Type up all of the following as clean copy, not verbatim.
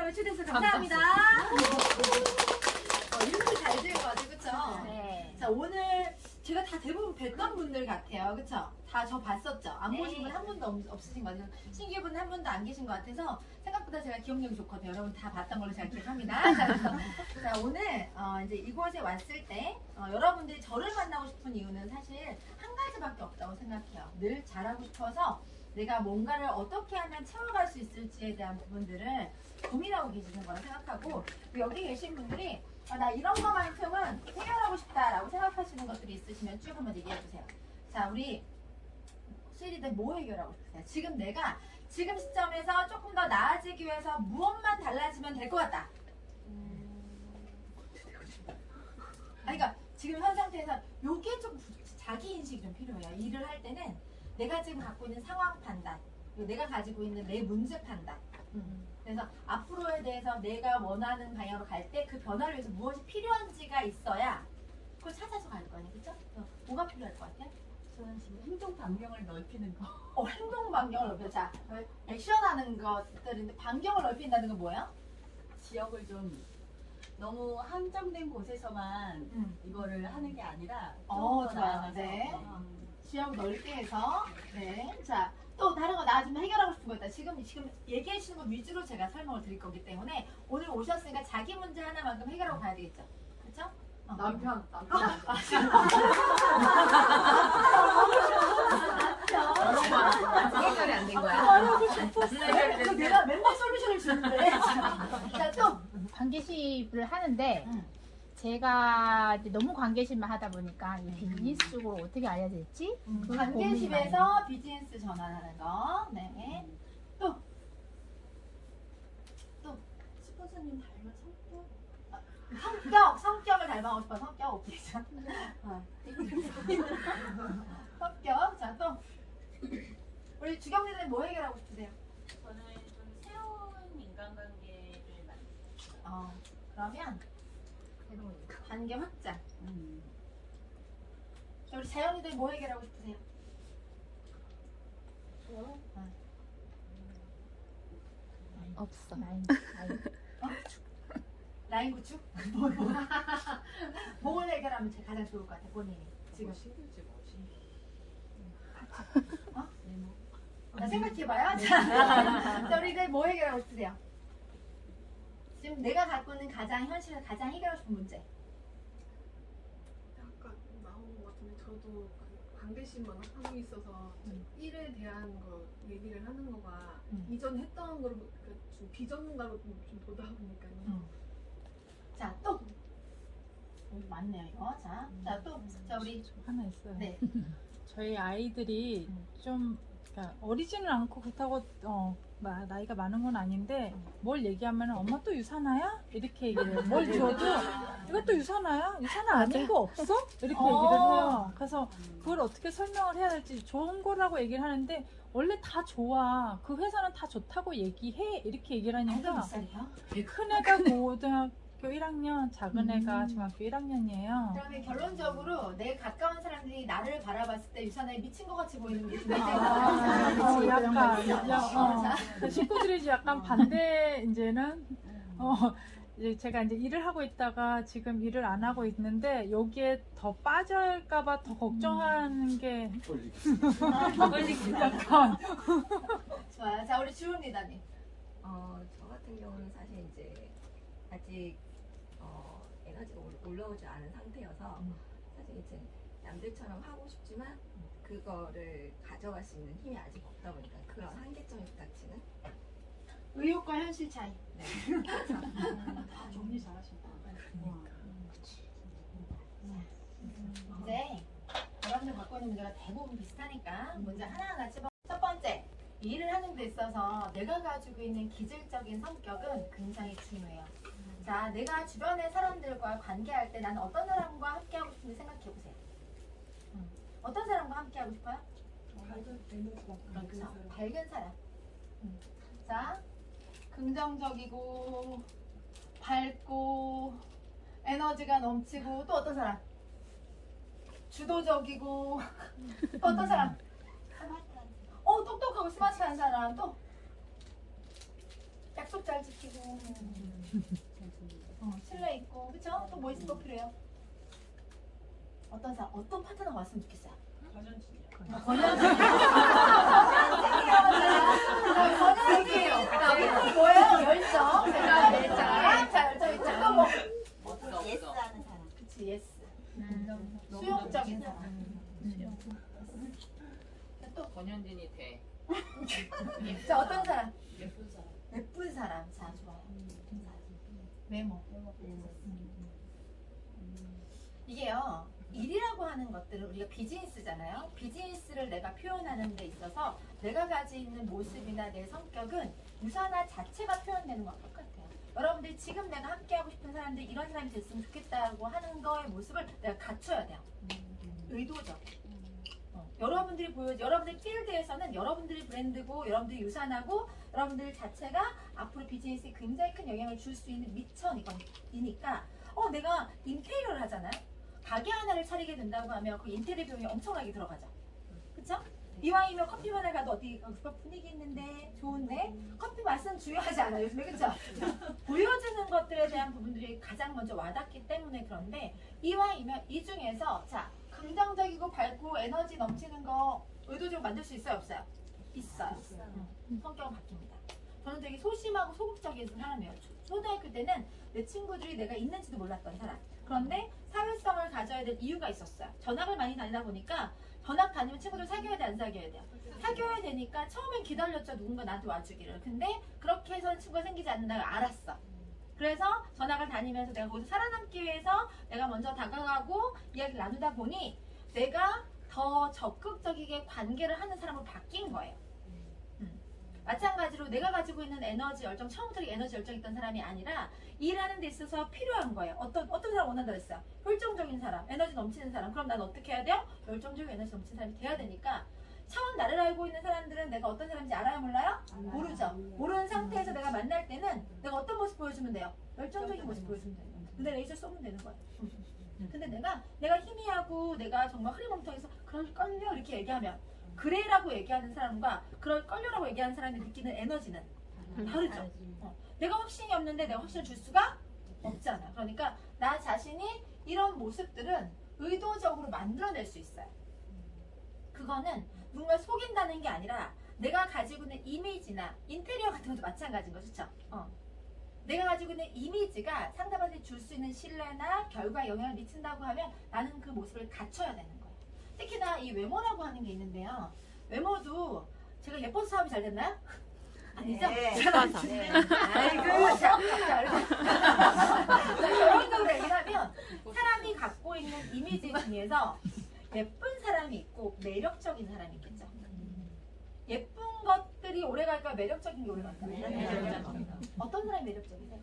여러분 초대해주셔서 감사합니다. 이렇게 잘 되어가지고 그쵸? 네. 자 오늘 제가 다 대부분 뵀던 분들 같아요. 그쵸? 다 저 봤었죠? 안 네. 보신 분 한 분도 없으신 것 같아요. 신규분 한 분도 안 계신 것 같아서 생각보다 제가 기억력이 좋거든요. 여러분 다 봤던 걸로 제가 기억합니다. 자 오늘 이제 이곳에 왔을 때 여러분들이 저를 만나고 싶은 이유는 사실 한 가지밖에 없다고 생각해요. 늘 잘하고 싶어서 내가 뭔가를 어떻게 하면 채워갈 수 있을지에 대한 부분들을 고민하고 계시는 거라 생각하고 여기 계신 분들이 나 이런 거만큼은 해결하고 싶다라고 생각하시는 것들이 있으시면 쭉 한번 얘기해 주세요. 자 우리 수일이들 뭐 해결하고 싶으세요? 지금 내가 지금 시점에서 조금 더 나아지기 위해서 무엇만 달라지면 될 것 같다. 그러니까 지금 현 상태에서 요게 좀 자기 인식이 좀 필요해요. 일을 할 때는 내가 지금 갖고 있는 상황 판단, 그리고 내가 가지고 있는 내 문제 판단. 그래서 앞으로에 대해서 내가 원하는 방향으로 갈 때 그 변화를 위해서 무엇이 필요한지가 있어야 그걸 찾아서 갈 거 아니에요, 그렇죠? 뭐가 필요할 것 같아요? 저는 지금 행동 반경을 넓히는 거. 행동 반경을 넓혀. 자, 액션하는 것들인데 반경을 넓힌다는 건 뭐예요? 지역을 좀 너무 한정된 곳에서만 이거를 하는 게 아니라 좋아요. 나아가서 네. 지역 넓게 해서 네. 자, 또 다른 거 나아지면 해결하고 싶은 거 있다. 지금 얘기해 주시는 거 위주로 제가 설명을 드릴 거기 때문에 오늘 오셨으니까 자기 문제 하나만큼 해결하고 가야 되겠죠. 그렇죠? 남편. 해결이 안 된 거야. 말하고 싶었어. 내가 멤버 솔루션을 주는데. 자, 또. 관계십을 하는데 제가 이제 너무 관계십만 하다 보니까 이 비즈니스 쪽으로 어떻게 알아야 될지 그 관계십에서 비즈니스 전환하는 거. 네. 또. 스폰서님 닮은 성격을 닮아가고 싶어. 성격 오케이. 성격. 자, 또. 우리 주경리는 뭐 해결하고 싶으세요? 저는 좀 새로운 인간관계를 그러면 관계 확장. 자, 우리 자연이들 뭐 해결하고 싶으세요? 없어. 라인 구축? 뭘 해결하면 가장 좋을 것 같아, 본인이. 지금. 자, 생각해봐요. 자, 우리들 뭐 해결하고 싶으세요? 지금 내가 갖고 있는 가장 현실에서 가장 해결하고 싶은 문제. 아까 나온 것 같은데 저도 그 관계심만 하고 있어서 일에 대한 거 얘기를 하는 거가 이전 했던 거를 좀 비전문가로 좀 보다 보니까요. 자, 또. 맞네요, 이거. 자, 또. 자, 우리. 하나 있어요. 네. 저희 아이들이 좀 그러니까 어리지는 않고 그렇다고 나이가 많은 건 아닌데 뭘 얘기하면 엄마 또 유산아야? 이렇게 얘기를 해요. 뭘 줘도 이것도 유산아야? 유산아 아닌 거 없어? 이렇게 얘기를 해요. 그래서 그걸 어떻게 설명을 해야 될지 좋은 거라고 얘기를 하는데 원래 다 좋아. 그 회사는 다 좋다고 얘기해. 이렇게 얘기를 하니까 몇 살이에요? 큰 애가 고등학교 1학년, 작은 애가 중학교 1학년이에요. 그러면 결론적으로 내 가까운 사람들이 나를 바라봤을 때 유산에 미친 것 같이 보이는 게 식구들이 이제 약간 반대 이제는 이제 제가 이제 일을 하고 있다가 지금 일을 안 하고 있는데 여기에 더 빠질까봐 더 걱정하는 게 약간 좋아요. 자, 우리 주은 리더님. 저 같은 경우는 사실 이제 아직 에너지가 올라오지 않은 상태여서 사실 이제 남들처럼 하고 싶지만 그거를 가져갈 수 있는 힘이 아직 없다 보니까 그런 한계점이 부닥치는 의욕과 현실 차이. 네. 정리 잘하신다. 이제 여러분들 갖고 있는 문제가 대부분 비슷하니까 문제 하나하나 찝어. 첫 번째, 일을 하는 데 있어서 내가 가지고 있는 기질적인 성격은 굉장히 중요해요. 자, 내가 주변의 사람들과 관계할 때 나는 어떤 사람과 함께하고 싶은지 생각해보세요. 어떤 사람과 함께하고 싶어요? 그렇죠. 밝은 사람. 자, 긍정적이고 밝고 에너지가 넘치고 또 어떤 사람? 주도적이고 또 어떤 사람? 똑똑하고 스마트한 사람 또 약속 잘 지키고, 신뢰 있고, 그쵸? 또 뭐 있을 거 필요해요? 어떤 사람, 어떤 파트너가 왔으면 좋겠어요? 권현진이요. 뭐예요? 열정. 자, 열정 있죠. 또 뭐? 예스 하는 사람. 그치, 예스. 수용적인 사람. 또 권현진이 돼. 자, 어떤 사람? 예쁜 사람. 예쁜 사람. 자, 좋아요. 외모. 이게요, 일이라고 하는 것들은 우리가 비즈니스잖아요. 비즈니스를 내가 표현하는 데 있어서 내가 가지고 있는 모습이나 내 성격은 유산화 자체가 표현되는 거랑 똑같아요. 여러분들이 지금 내가 함께하고 싶은 사람들이 이런 사람이 됐으면 좋겠다고 하는 거의 모습을 내가 갖춰야 돼요. 의도적. 여러분들이 여러분들 필드에서는 여러분들이 브랜드고 여러분들이 유산하고 여러분들 자체가 앞으로 비즈니스에 굉장히 큰 영향을 줄 수 있는 미천이니까 내가 인테리어를 하잖아요. 가게 하나를 차리게 된다고 하면 그 인테리어 비용이 엄청나게 들어가죠. 그쵸? 이왕이면 커피만을 가도 어디 분위기 있는데 좋은데 커피 맛은 중요하지 않아요 요즘에. 그쵸? 보여주는 것들에 대한 부분들이 가장 먼저 와닿기 때문에. 그런데 이왕이면 이 중에서 자 긍정적이고 밝고 에너지 넘치는 거 의도적으로 만들 수 있어요 없어요? 있어요. 성격은 바뀝니다. 저는 되게 소심하고 소극적인 사람이에요. 초등학교 때는 내 친구들이 내가 있는지도 몰랐던 사람. 그런데 사회성을 가져야 될 이유가 있었어요. 전학을 많이 다니다 보니까 전학 다니면 친구들 사귀어야 돼 안 사귀어야 돼요? 사귀어야 되니까 처음엔 기다렸죠. 누군가 나한테 와주기를. 근데 그렇게 해서는 친구가 생기지 않는다고 알았어. 그래서 전학을 다니면서 내가 거기서 살아남기 위해서 내가 먼저 다가가고 이야기를 나누다 보니 내가 더 적극적이게 관계를 하는 사람으로 바뀐 거예요. 마찬가지로 내가 가지고 있는 에너지 열정, 처음부터 에너지 열정이 있던 사람이 아니라 일하는 데 있어서 필요한 거예요. 어떤 사람 원한다 했어요? 혈정적인 사람, 에너지 넘치는 사람. 그럼 난 어떻게 해야 돼요? 열정적이고 에너지 넘치는 사람이 돼야 되니까 처음 나를 알고 있는 사람들은 내가 어떤 사람인지 알아요 몰라요? 모르죠. 모르는 상태에서 내가 만날 때는 내가 어떤 모습 보여주면 돼요? 열정적인 모습 보여주면 돼요. 근데 레이저 쏘면 되는 거예요. 근데 내가 희미하고 내가 정말 흐리멍텅해서 그럴 걸요 이렇게 얘기하면 그래라고 얘기하는 사람과 그럴 걸요라고 얘기하는 사람이 느끼는 에너지는 다르죠. 내가 확신이 없는데 내가 확신을 줄 수가 없잖아요. 그러니까 나 자신이 이런 모습들은 의도적으로 만들어낼 수 있어요. 그거는 누군가 속인다는 게 아니라 내가 가지고 있는 이미지나 인테리어 같은 것도 마찬가지인 거죠. 내가 가지고 있는 이미지가 상대방한테 줄 수 있는 신뢰나 결과에 영향을 미친다고 하면 나는 그 모습을 갖춰야 되는 거예요. 특히나 이 외모라고 하는 게 있는데요. 외모도 제가 예뻐서 사업이 잘 됐나요? 아니죠? 예뻐서. 아이고, 자, 결론적으로 얘기를 하면 사람이 갖고 있는 이미지 중에서 예쁜 사람이 있고 매력적인 사람이 있겠죠. 예쁜 것들이 오래 갈까요? 매력적인 게 오래 갈까요? 매력적인. 어떤 사람이 매력적이세요?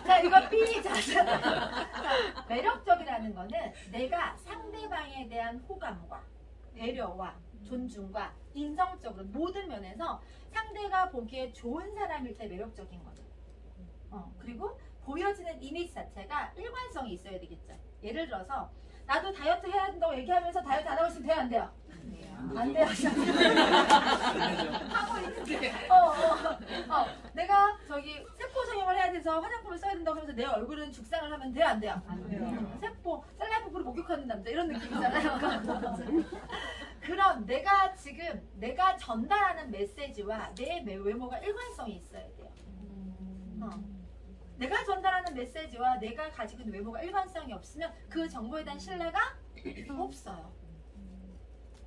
자, 이거 삐. 자, 매력적이라는 거는 내가 상대방에 대한 호감과 배려와 존중과 인성적으로 모든 면에서 상대가 보기에 좋은 사람일 때 매력적인 거죠. 그리고 보여지는 이미지 자체가 일관성이 있어야 되겠죠. 예를 들어서 나도 다이어트 해야 된다고 얘기하면서 다이어트 안 하고 있으면 돼요 안 돼요? 안 돼요. 하고 있는데 내가 저기 세포 성형을 해야 돼서 화장품을 써야 된다고 하면서 내 얼굴은 죽상을 하면 돼요 안 돼요? 안 돼요. 세포 셀라이프로 목욕하는 남자 이런 느낌이잖아요. 그럼 내가 지금 내가 전달하는 메시지와 내 외모가 일관성이 있어야 돼요. 내가 전달하는 메시지와 내가 가지고 있는 외모가 일관성이 없으면 그 정보에 대한 신뢰가 없어요.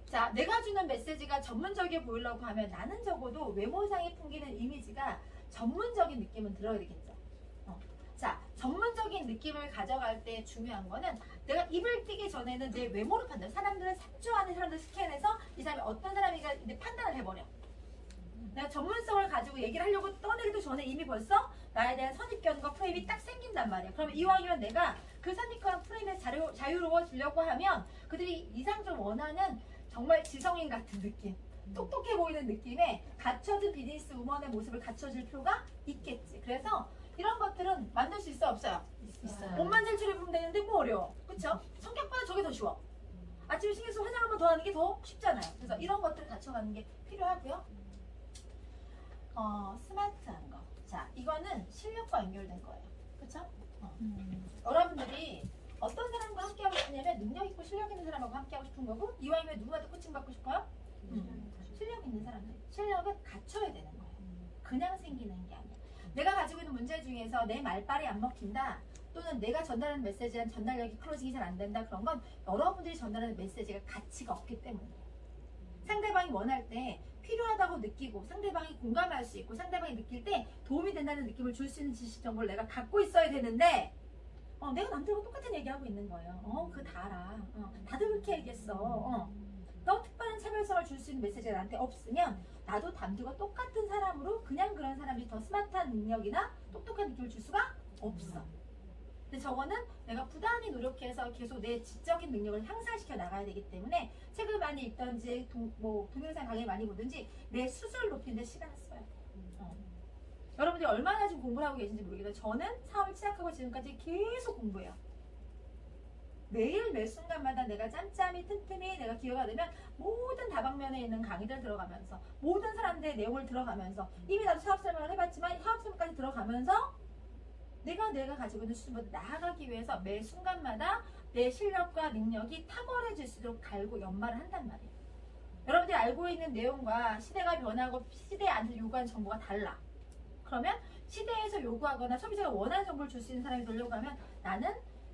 자, 내가 주는 메시지가 전문적이게 보이려고 하면 나는 적어도 외모상에 풍기는 이미지가 전문적인 느낌은 들어야 되겠죠. 자, 전문적인 느낌을 가져갈 때 중요한 거는 내가 입을 띄기 전에는 내 외모로 판단. 사람들은 삽주하는 사람들 스캔해서 이 사람이 어떤 사람인가 이제 판단을 해버려. 내가 전문성을 가지고 얘기를 하려고 떠내기도 전에 이미 벌써 나에 대한 선입견과 프레임이 딱 생긴단 말이야. 그러면 이왕이면 내가 그 선입견 프레임에 자유로워지려고 하면 그들이 이상적으로 원하는 정말 지성인 같은 느낌, 똑똑해 보이는 느낌에 갖춰진 비즈니스 우먼의 모습을 갖춰줄 필요가 있겠지. 그래서 이런 것들은 만들 수 있어요 없어요? 있어요. 옷만 잘 차려입으면 되는데 뭐 어려워. 그쵸? 성격보다 저게 더 쉬워. 아침에 신경 쓰고 화장 한번 더 하는 게 더 쉽잖아요. 그래서 이런 것들을 갖춰가는 게 필요하고요. 스마트한 거. 자, 이거는 실력과 연결된 거예요. 그쵸? 여러분들이 어떤 사람과 함께 하고 싶냐면 능력 있고 실력 있는 사람하고 함께 하고 싶은 거고, 이왕이면 누구한테 코칭 받고 싶어요? 실력 있는 사람들. 실력은 갖춰야 되는 거예요. 그냥 생기는 게 아니야. 내가 가지고 있는 문제 중에서 내 말빨이 안 먹힌다, 또는 내가 전달하는 메시지한 전달력이 클로징이 잘 안 된다, 그런 건 여러분들이 전달하는 메시지가 가치가 없기 때문이에요. 상대방이 원할 때 필요하다고 느끼고, 상대방이 공감할 수 있고, 상대방이 느낄 때 도움이 된다는 느낌을 줄 수 있는 지식 정보를 내가 갖고 있어야 되는데, 내가 남들과 똑같은 얘기하고 있는 거예요. 그거 다 알아. 다들 그렇게 얘기했어. 너 특별한 차별성을 줄 수 있는 메시지가 나한테 없으면 나도 남들과 똑같은 사람으로 그냥 그런 사람이 더 스마트한 능력이나 똑똑한 느낌을 줄 수가 없어. 근데 저거는 내가 부단히 노력해서 계속 내 지적인 능력을 향상시켜 나가야 되기 때문에 책을 많이 읽든지 동영상 강의 많이 보든지 내 수준을 높이는 데 시간을 써야 돼. 여러분들이 얼마나 지금 공부를 하고 계신지 모르겠는데 저는 사업을 시작하고 지금까지 계속 공부해요. 매일 매 순간마다 내가 짬짬이 틈틈이 내가 기회가 되면 모든 다방면에 있는 강의들 들어가면서 모든 사람들의 내용을 들어가면서 이미 나도 사업 설명을 해봤지만 사업 설명까지 들어가면서 내가 가지고 있는 수준보다 나아가기 위해서 매 순간마다 내 실력과 능력이 탁월해질 수 있도록 갈고 연마를 한단 말이에요. 여러분들이 알고 있는 내용과 시대가 변하고 시대에 앉을 요구하는 정보가 달라. 그러면 시대에서 요구하거나 소비자가 원하는 정보를 줄 수 있는 사람이 되려고 하면 나는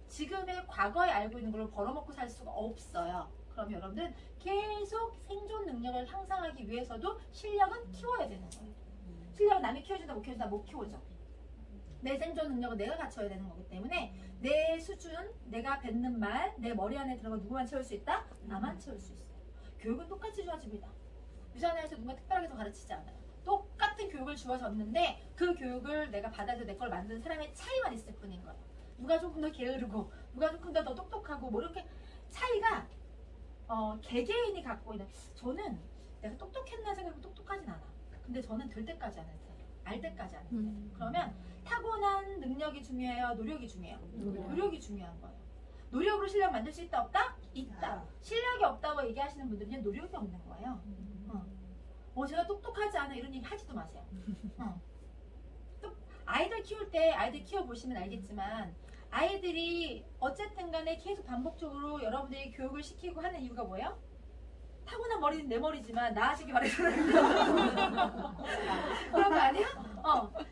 지금의 과거에 알고 있는 걸로 벌어먹고 살 수가 없어요. 그럼 여러분들은 계속 생존 능력을 향상하기 위해서도 실력은 키워야 되는 거예요. 실력은 남이 키워준다 못 키워준다 못 키워줘. 내 생존 능력은 내가 갖춰야 되는 거기 때문에 내 수준, 내가 뱉는 말, 내 머리 안에 들어가 누구만 채울 수 있다? 나만 채울 수 있어요. 교육은 똑같이 주어집니다. 유산에서 누가 특별하게 더 가르치지 않아요. 똑같은 교육을 주어졌는데 그 교육을 내가 받아서 내 걸 만드는 사람의 차이만 있을 뿐인 거예요. 누가 조금 더 게으르고 누가 조금 더 똑똑하고 뭐 이렇게 차이가 개개인이 갖고 있는, 저는 내가 똑똑했나 생각하면 똑똑하진 않아. 근데 저는 될 때까지 하는 스타일, 알 때까지 하는 스타일. 그러면 타고난 능력이 중요해요? 노력이 중요해요? 노력이 중요한 거예요. 노력으로 실력 만들 수 있다 없다? 있다. 실력이 없다고 얘기하시는 분들은 노력이 없는 거예요. 제가 똑똑하지 않아 이런 얘기 하지도 마세요. 또 아이들 키울 때 아이들 키워보시면 알겠지만 아이들이 어쨌든 간에 계속 반복적으로 여러분들이 교육을 시키고 하는 이유가 뭐예요? 타고난 머리는 내 머리지만 나아지기 바래서 그런 거 아니야?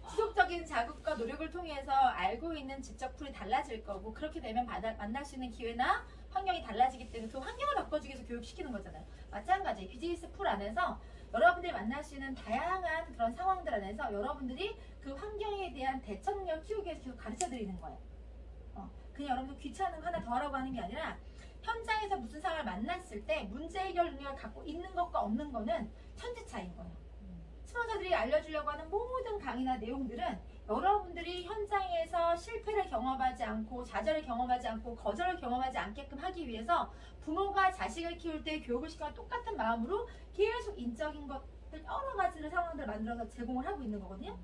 지속적인 자극과 노력을 통해서 알고 있는 지적풀이 달라질 거고, 그렇게 되면 만날 수 있는 기회나 환경이 달라지기 때문에 그 환경을 바꿔주기 위해서 교육시키는 거잖아요. 마찬가지 비즈니스 풀 안에서 여러분들이 만날 수 있는 다양한 그런 상황들 안에서 여러분들이 그 환경에 대한 대처 능력을 키우기 위해서 계속 가르쳐 드리는 거예요. 그냥 여러분들 귀찮은 거 하나 더 하라고 하는 게 아니라 현장에서 무슨 상황을 만났을 때 문제 해결 능력을 갖고 있는 것과 없는 거는 천지 차이인 거예요. 스폰서들이 알려주려고 하는 모든 강의나 내용들은 여러분들이 현장에서 실패를 경험하지 않고 좌절을 경험하지 않고 거절을 경험하지 않게끔 하기 위해서 부모가 자식을 키울 때 교육을 시키는 똑같은 마음으로 계속 인적인 것들 여러 가지를 상황들을 만들어서 제공을 하고 있는 거거든요.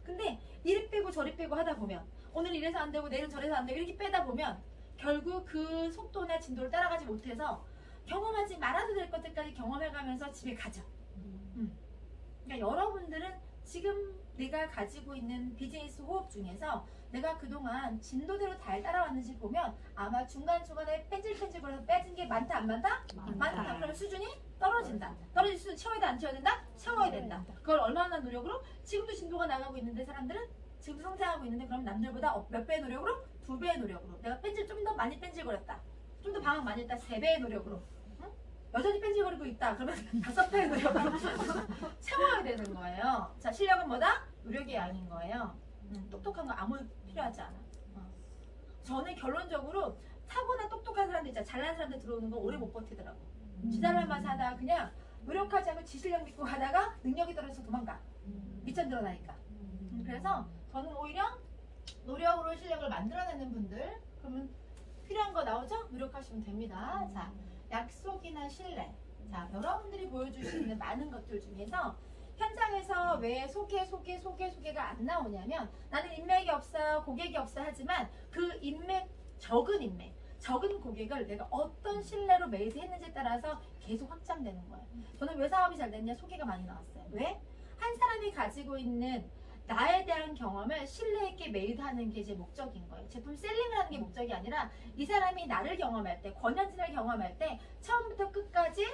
근데 이리 빼고 저리 빼고 하다 보면 오늘 이래서 안 되고 내일은 저래서 안 되고 이렇게 빼다 보면 결국 그 속도나 진도를 따라가지 못해서 경험하지 말아도 될 것들까지 경험해가면서 집에 가죠. 그러니까 여러분들은 지금 내가 가지고 있는 비즈니스 호흡 중에서 내가 그동안 진도대로 잘 따라왔는지 보면 아마 중간중간에 뺀질뺀질거려서 빼진 게 많다 안 많다? 많다. 그럼 수준이 떨어진다. 떨어질 수준 채워야 돼 안 채워야 된다? 채워야 된다. 그걸 얼마나 노력으로? 지금도 진도가 나가고 있는데 사람들은 지금 성장하고 있는데 그럼 남들보다 몇 배의 노력으로? 2배의 노력으로. 내가 뺀질 좀 더 많이 뺀질거렸다. 좀 더 방학 많이 했다. 3배의 노력으로. 여전히 뺀질거리고 있다. 그러면 5배의 노력으로 채워야 되는 거예요. 자, 실력은 뭐다? 노력이 아닌 거예요. 똑똑한 거 아무 필요하지 않아. 저는 결론적으로 타고난 똑똑한 사람들 있잖아. 잘난 사람들 들어오는 거 오래 못 버티더라고. 지잘난 맛 하다가 그냥 노력하지 않고 지실력 믿고 가다가 능력이 떨어져서 도망가. 미천 드러나니까. 그래서 저는 오히려 노력으로 실력을 만들어내는 분들, 그러면 필요한 거 나오죠? 노력하시면 됩니다. 자, 약속이나 신뢰. 자, 여러분들이 보여줄 수 있는 많은 것들 중에서 현장에서 왜 소개가 안 나오냐면 나는 인맥이 없어요, 고객이 없어요 하지만 그 인맥, 적은 인맥, 적은 고객을 내가 어떤 신뢰로 매입했는지에 따라서 계속 확장되는 거예요. 저는 왜 사업이 잘 됐냐? 소개가 많이 나왔어요. 왜? 한 사람이 가지고 있는 나에 대한 경험을 신뢰 있게 매입하는 게 제 목적인 거예요. 제품 셀링을 하는 게 목적이 아니라 이 사람이 나를 경험할 때, 권현진을 경험할 때 처음부터 끝까지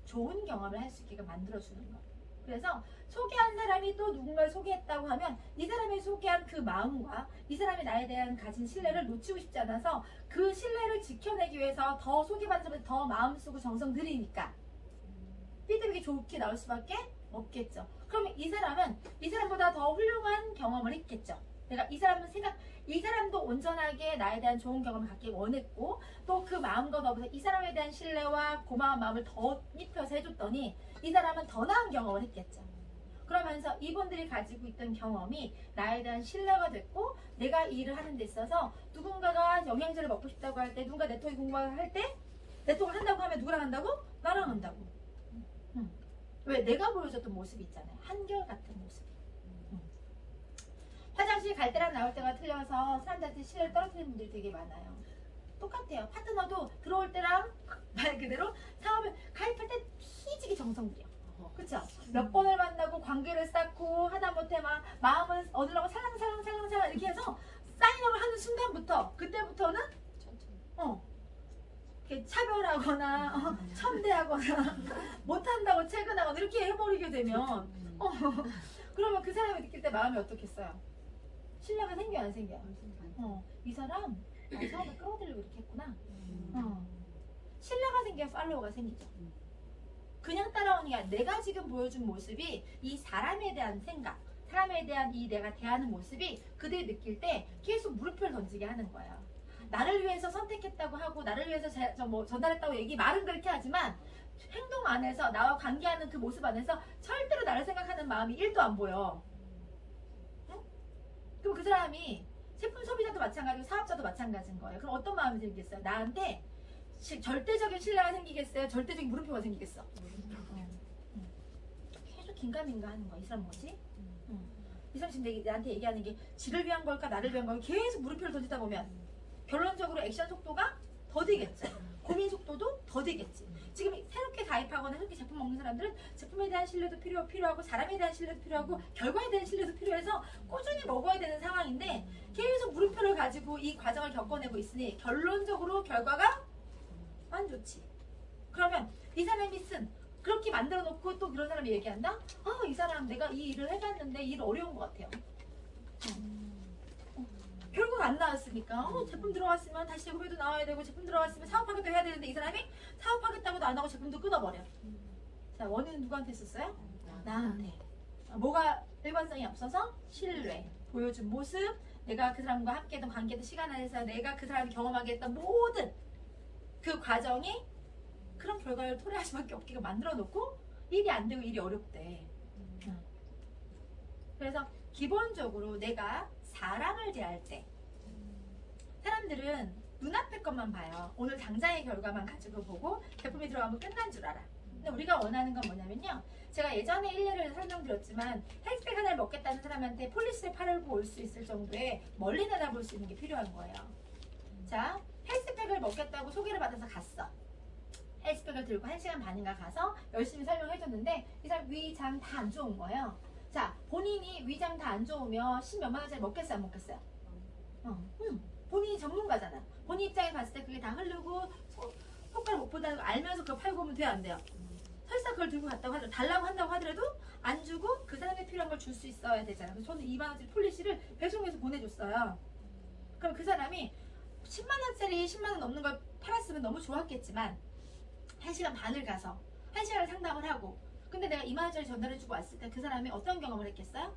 좋은 경험을 할 수 있게 만들어주는 거예요. 그래서 소개한 사람이 또 누군가를 소개했다고 하면 이 사람이 소개한 그 마음과 이 사람이 나에 대한 가진 신뢰를 놓치고 싶지 않아서 그 신뢰를 지켜내기 위해서 더 소개받은 사람한테 더 마음 쓰고 정성 들이니까 피드백이 좋게 나올 수밖에 없겠죠. 그러면 이 사람은 이 사람보다 더 훌륭한 경험을 했겠죠. 내가 이 사람도 온전하게 나에 대한 좋은 경험을 갖기 원했고 또 그 마음과 더불어서 이 사람에 대한 신뢰와 고마운 마음을 더 입혀서 해줬더니 이 사람은 더 나은 경험을 했겠죠. 그러면서 이분들이 가지고 있던 경험이 나에 대한 신뢰가 됐고 내가 이 일을 하는 데 있어서 누군가가 영양제를 먹고 싶다고 할 때 누군가 네트워크 공부를 할 때 네트워크를 한다고 하면 누구랑 한다고? 나랑 한다고. 왜? 내가 보여줬던 모습이 있잖아요. 한결같은 모습이. 화장실 갈 때랑 나올 때가 틀려서 사람들한테 신뢰를 떨어뜨리는 분들이 되게 많아요. 똑같아요. 파트너도 들어올 때랑 말 그대로 사업을 가입할 때 희지게 정성 들여. 그쵸? 몇 번을 만나고 관계를 쌓고 하다못해 막 마음을 얻으려고 살랑살랑 이렇게 해서 사인업을 하는 순간부터 그때부터는 이렇게 차별하거나 첨대하거나 못한다고 퇴근하거나 이렇게 해버리게 되면 그러면 그 사람이 느낄 때 마음이 어떻겠어요? 신뢰가 생겨요 안 생겨요? 이 사람 사업을 끌어들이려고 이렇게 했구나. 신뢰가 생겨야 팔로워가 생기죠. 그냥 따라오는 게 아니라 내가 지금 보여준 모습이 이 사람에 대한 생각, 사람에 대한 이 내가 대하는 모습이 그들이 느낄 때 계속 물음표를 던지게 하는 거예요. 나를 위해서 선택했다고 하고 나를 위해서 전달했다고 말은 그렇게 하지만 행동 안에서 나와 관계하는 그 모습 안에서 절대로 나를 생각하는 마음이 1도 안 보여. 응? 그럼 그 사람이 제품 소비자도 마찬가지고 사업자도 마찬가지인 거예요. 그럼 어떤 마음이 들겠어요? 나한테 절대적인 신뢰가 생기겠어요? 절대적인 물음표가 생기겠어? 계속 긴가민가 하는 거야. 이 사람 뭐지? 이 사람 지금 나한테 얘기하는 게 지를 위한 걸까 나를 위한 걸까 계속 물음표를 던지다 보면 결론적으로 액션 속도가 더디겠죠. 고민 속도도 더디겠지. 지금 새롭게 가입하거나 새롭게 제품 먹는 사람들은 제품에 대한 신뢰도 필요하고 사람에 대한 신뢰도 필요하고 결과에 대한 신뢰도 필요해서 꾸준히 먹어야 되는 상황인데 계속 물음표를 가지고 이 과정을 겪어내고 있으니 결론적으로 결과가 안 좋지. 그러면 이 사람이 그렇게 만들어 놓고 또 그런 사람이 얘기한다? 이 사람 내가 이 일을 해봤는데 이 일 어려운 것 같아요. 결국 안 나왔으니까 제품 들어왔으면 다시 재구매도 나와야 되고 제품 들어왔으면 사업하기도 해야 되는데 이 사람이 사업하겠다고도 안 하고 제품도 끊어버려. 자, 원인은 누구한테 있었어요? 나한테. 뭐가 일관성이 없어서 신뢰, 보여준 모습, 내가 그 사람과 함께했던 관계도 시간 안에서 내가 그 사람이 경험하게 했던 모든 그 과정이 그런 결과를 토래할 수밖에 없게끔 만들어 놓고 일이 안 되고 일이 어렵대. 그래서 기본적으로 내가 사람을 대할 때 사람들은 눈앞의 것만 봐요. 오늘 당장의 결과만 가지고 보고 제품이 들어가면 끝난 줄 알아. 근데 우리가 원하는 건 뭐냐면요. 제가 예전에 일례를 설명드렸지만 헬스팩 하나를 먹겠다는 사람한테 폴리스를 팔고 올 수 있을 정도의 멀리 내다볼 수 있는 게 필요한 거예요. 자, 헬스팩을 먹겠다고 소개를 받아서 갔어. 헬스팩을 들고 1시간 반인가 가서 열심히 설명해줬는데 이 사람 위, 장 다 안 좋은 거예요. 자, 본인이 위장 다 안 좋으면 10몇만 원짜리 먹겠어요 안 먹겠어요? 본인이 전문가잖아. 본인 입장에 봤을 때 그게 다 흐르고 효과를 못 보다는 걸 알면서 그걸 팔고 오면 돼요 안 돼요? 설사 그걸 들고 갔다고 하더라도 달라고 한다고 하더라도 안 주고 그 사람이 필요한 걸 줄 수 있어야 되잖아요. 그래서 저는 2만 원짜리 폴리시를 배송해서 보내줬어요. 그럼 그 사람이 10만 원짜리 10만 원 넘는 걸 팔았으면 너무 좋았겠지만 1시간 반을 가서 1시간을 상담을 하고 근데 내가 2만 원짜리 전달해주고 왔을 때 그 사람이 어떤 경험을 했겠어요?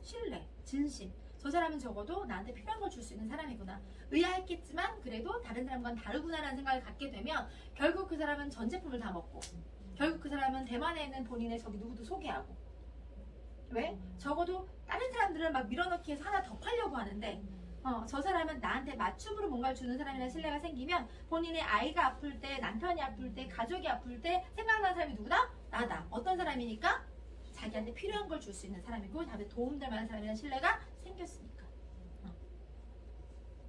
신뢰, 진심. 저 사람은 적어도 나한테 필요한 걸 줄 수 있는 사람이구나. 의아했겠지만 그래도 다른 사람과는 다르구나라는 생각을 갖게 되면 결국 그 사람은 전 제품을 다 먹고 결국 그 사람은 대만에 있는 본인의 저기 누구도 소개하고 왜? 적어도 다른 사람들은 막 밀어넣기 해서 하나 더 팔려고 하는데 저 사람은 나한테 맞춤으로 뭔가를 주는 사람이라는 신뢰가 생기면 본인의 아이가 아플 때, 남편이 아플 때, 가족이 아플 때 생각나는 사람이 누구다? 나다. 어떤 사람이니까? 자기한테 필요한 걸 줄 수 있는 사람이고 나한테 도움될 만한 사람이라는 신뢰가 생겼으니까.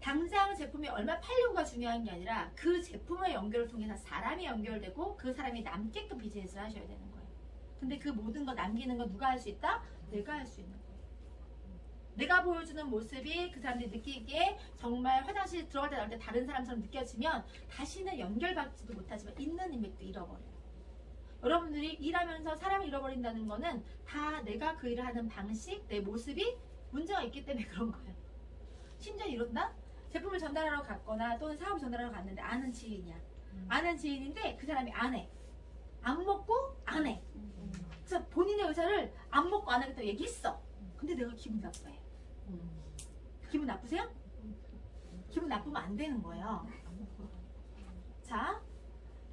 당장 제품이 얼마 팔려고가 중요한 게 아니라 그 제품의 연결을 통해서 사람이 연결되고 그 사람이 남게끔 비즈니스를 하셔야 되는 거예요. 근데 그 모든 거 남기는 거 누가 할 수 있다? 내가 할 수 있는 거예요. 내가 보여주는 모습이 그 사람들이 느끼기에 정말 화장실 들어갈 때 나올 때 다른 사람처럼 느껴지면 다시는 연결받지도 못하지만 있는 인맥도 잃어버려요. 여러분들이 일하면서 사람을 잃어버린다는 거는 다 내가 그 일을 하는 방식, 내 모습이 문제가 있기 때문에 그런 거예요. 심지어 이런다? 제품을 전달하러 갔거나 또는 사업을 전달하러 갔는데 아는 지인이야. 아는 지인인데 그 사람이 안 해. 안 먹고 안 해. 그래서 본인의 의사를 안 먹고 안 하겠다고 얘기했어. 근데 내가 기분 나빠해. 기분 나쁘세요? 기분 나쁘면 안 되는 거예요. 자,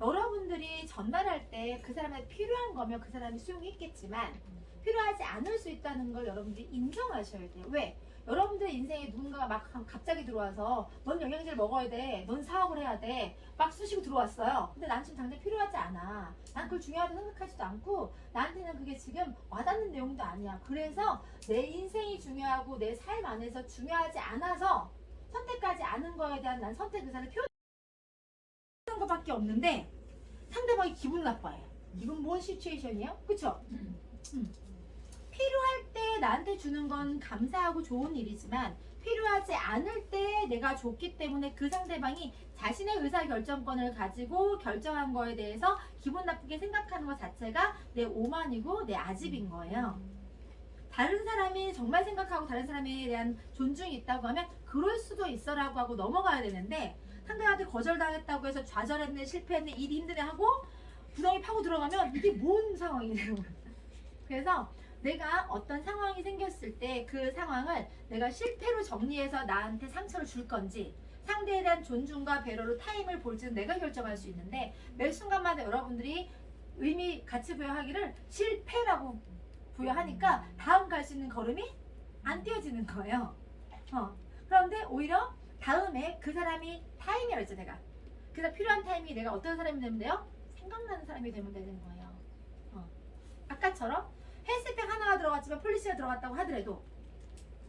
여러분들이 전달할 때 그 사람한테 필요한 거면 그 사람이 수용했겠지만 필요하지 않을 수 있다는 걸 여러분들이 인정하셔야 돼요. 왜? 여러분들의 인생에 누군가가 막 갑자기 들어와서 넌 영양제를 먹어야 돼, 넌 사업을 해야 돼 막 쑤시고 들어왔어요. 근데 난 지금 당장 필요하지 않아. 난 그걸 중요하다고 생각하지도 않고 나한테는 그게 지금 와닿는 내용도 아니야. 그래서 내 인생이 중요하고 내 삶 안에서 중요하지 않아서 선택하지 않은 거에 대한 난 선택 의사를 표현하는 것밖에 없는데 상대방이 기분 나빠해요. 이건 뭔 시츄에이션이에요? 그쵸? 필요할 때 나한테 주는 건 감사하고 좋은 일이지만 필요하지 않을 때 내가 줬기 때문에 그 상대방이 자신의 의사결정권을 가지고 결정한 거에 대해서 기분 나쁘게 생각하는 것 자체가 내 오만이고 내 아집인 거예요. 다른 사람이 정말 생각하고 다른 사람에 대한 존중이 있다고 하면 그럴 수도 있어라고 하고 넘어가야 되는데 상대한테 거절당했다고 해서 좌절했네, 실패했네, 일이 힘드네 하고 부담이 파고 들어가면 이게 뭔 상황이냐고. 그래서 내가 어떤 상황이 생겼을 때 그 상황을 내가 실패로 정리해서 나한테 상처를 줄 건지 상대에 대한 존중과 배려로 타임을 볼지는 내가 결정할 수 있는데 매 순간마다 여러분들이 의미, 가치 부여하기를 실패라고 부여하니까 다음 갈 수 있는 걸음이 안 띄어지는 거예요. 그런데 오히려 다음에 그 사람이 타임이라고 했죠, 내가. 그래서 필요한 타임이 내가 어떤 사람이 되면 돼요? 생각나는 사람이 되면 되는 거예요. 아까처럼 헬스팩 하나가 들어갔지만 폴리시가 들어갔다고 하더라도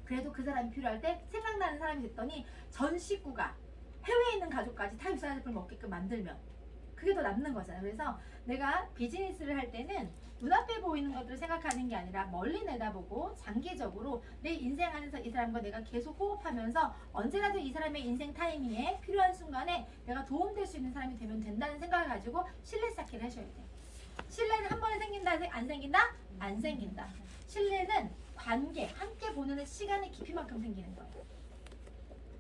그래도 그 사람이 필요할 때 생각나는 사람이 됐더니 전 식구가 해외에 있는 가족까지 다 유산을 먹게끔 만들면 그게 더 남는 거잖아요. 그래서 내가 비즈니스를 할 때는 눈앞에 보이는 것들을 생각하는 게 아니라 멀리 내다보고 장기적으로 내 인생 안에서 이 사람과 내가 계속 호흡하면서 언제라도 이 사람의 인생 타이밍에 필요한 순간에 내가 도움될 수 있는 사람이 되면 된다는 생각을 가지고 신뢰 쌓기를 하셔야 돼요. 신뢰는 한 번에 생긴다, 안 생긴다? 안 생긴다. 신뢰는 관계, 함께 보내는 시간의 깊이만큼 생기는 거예요.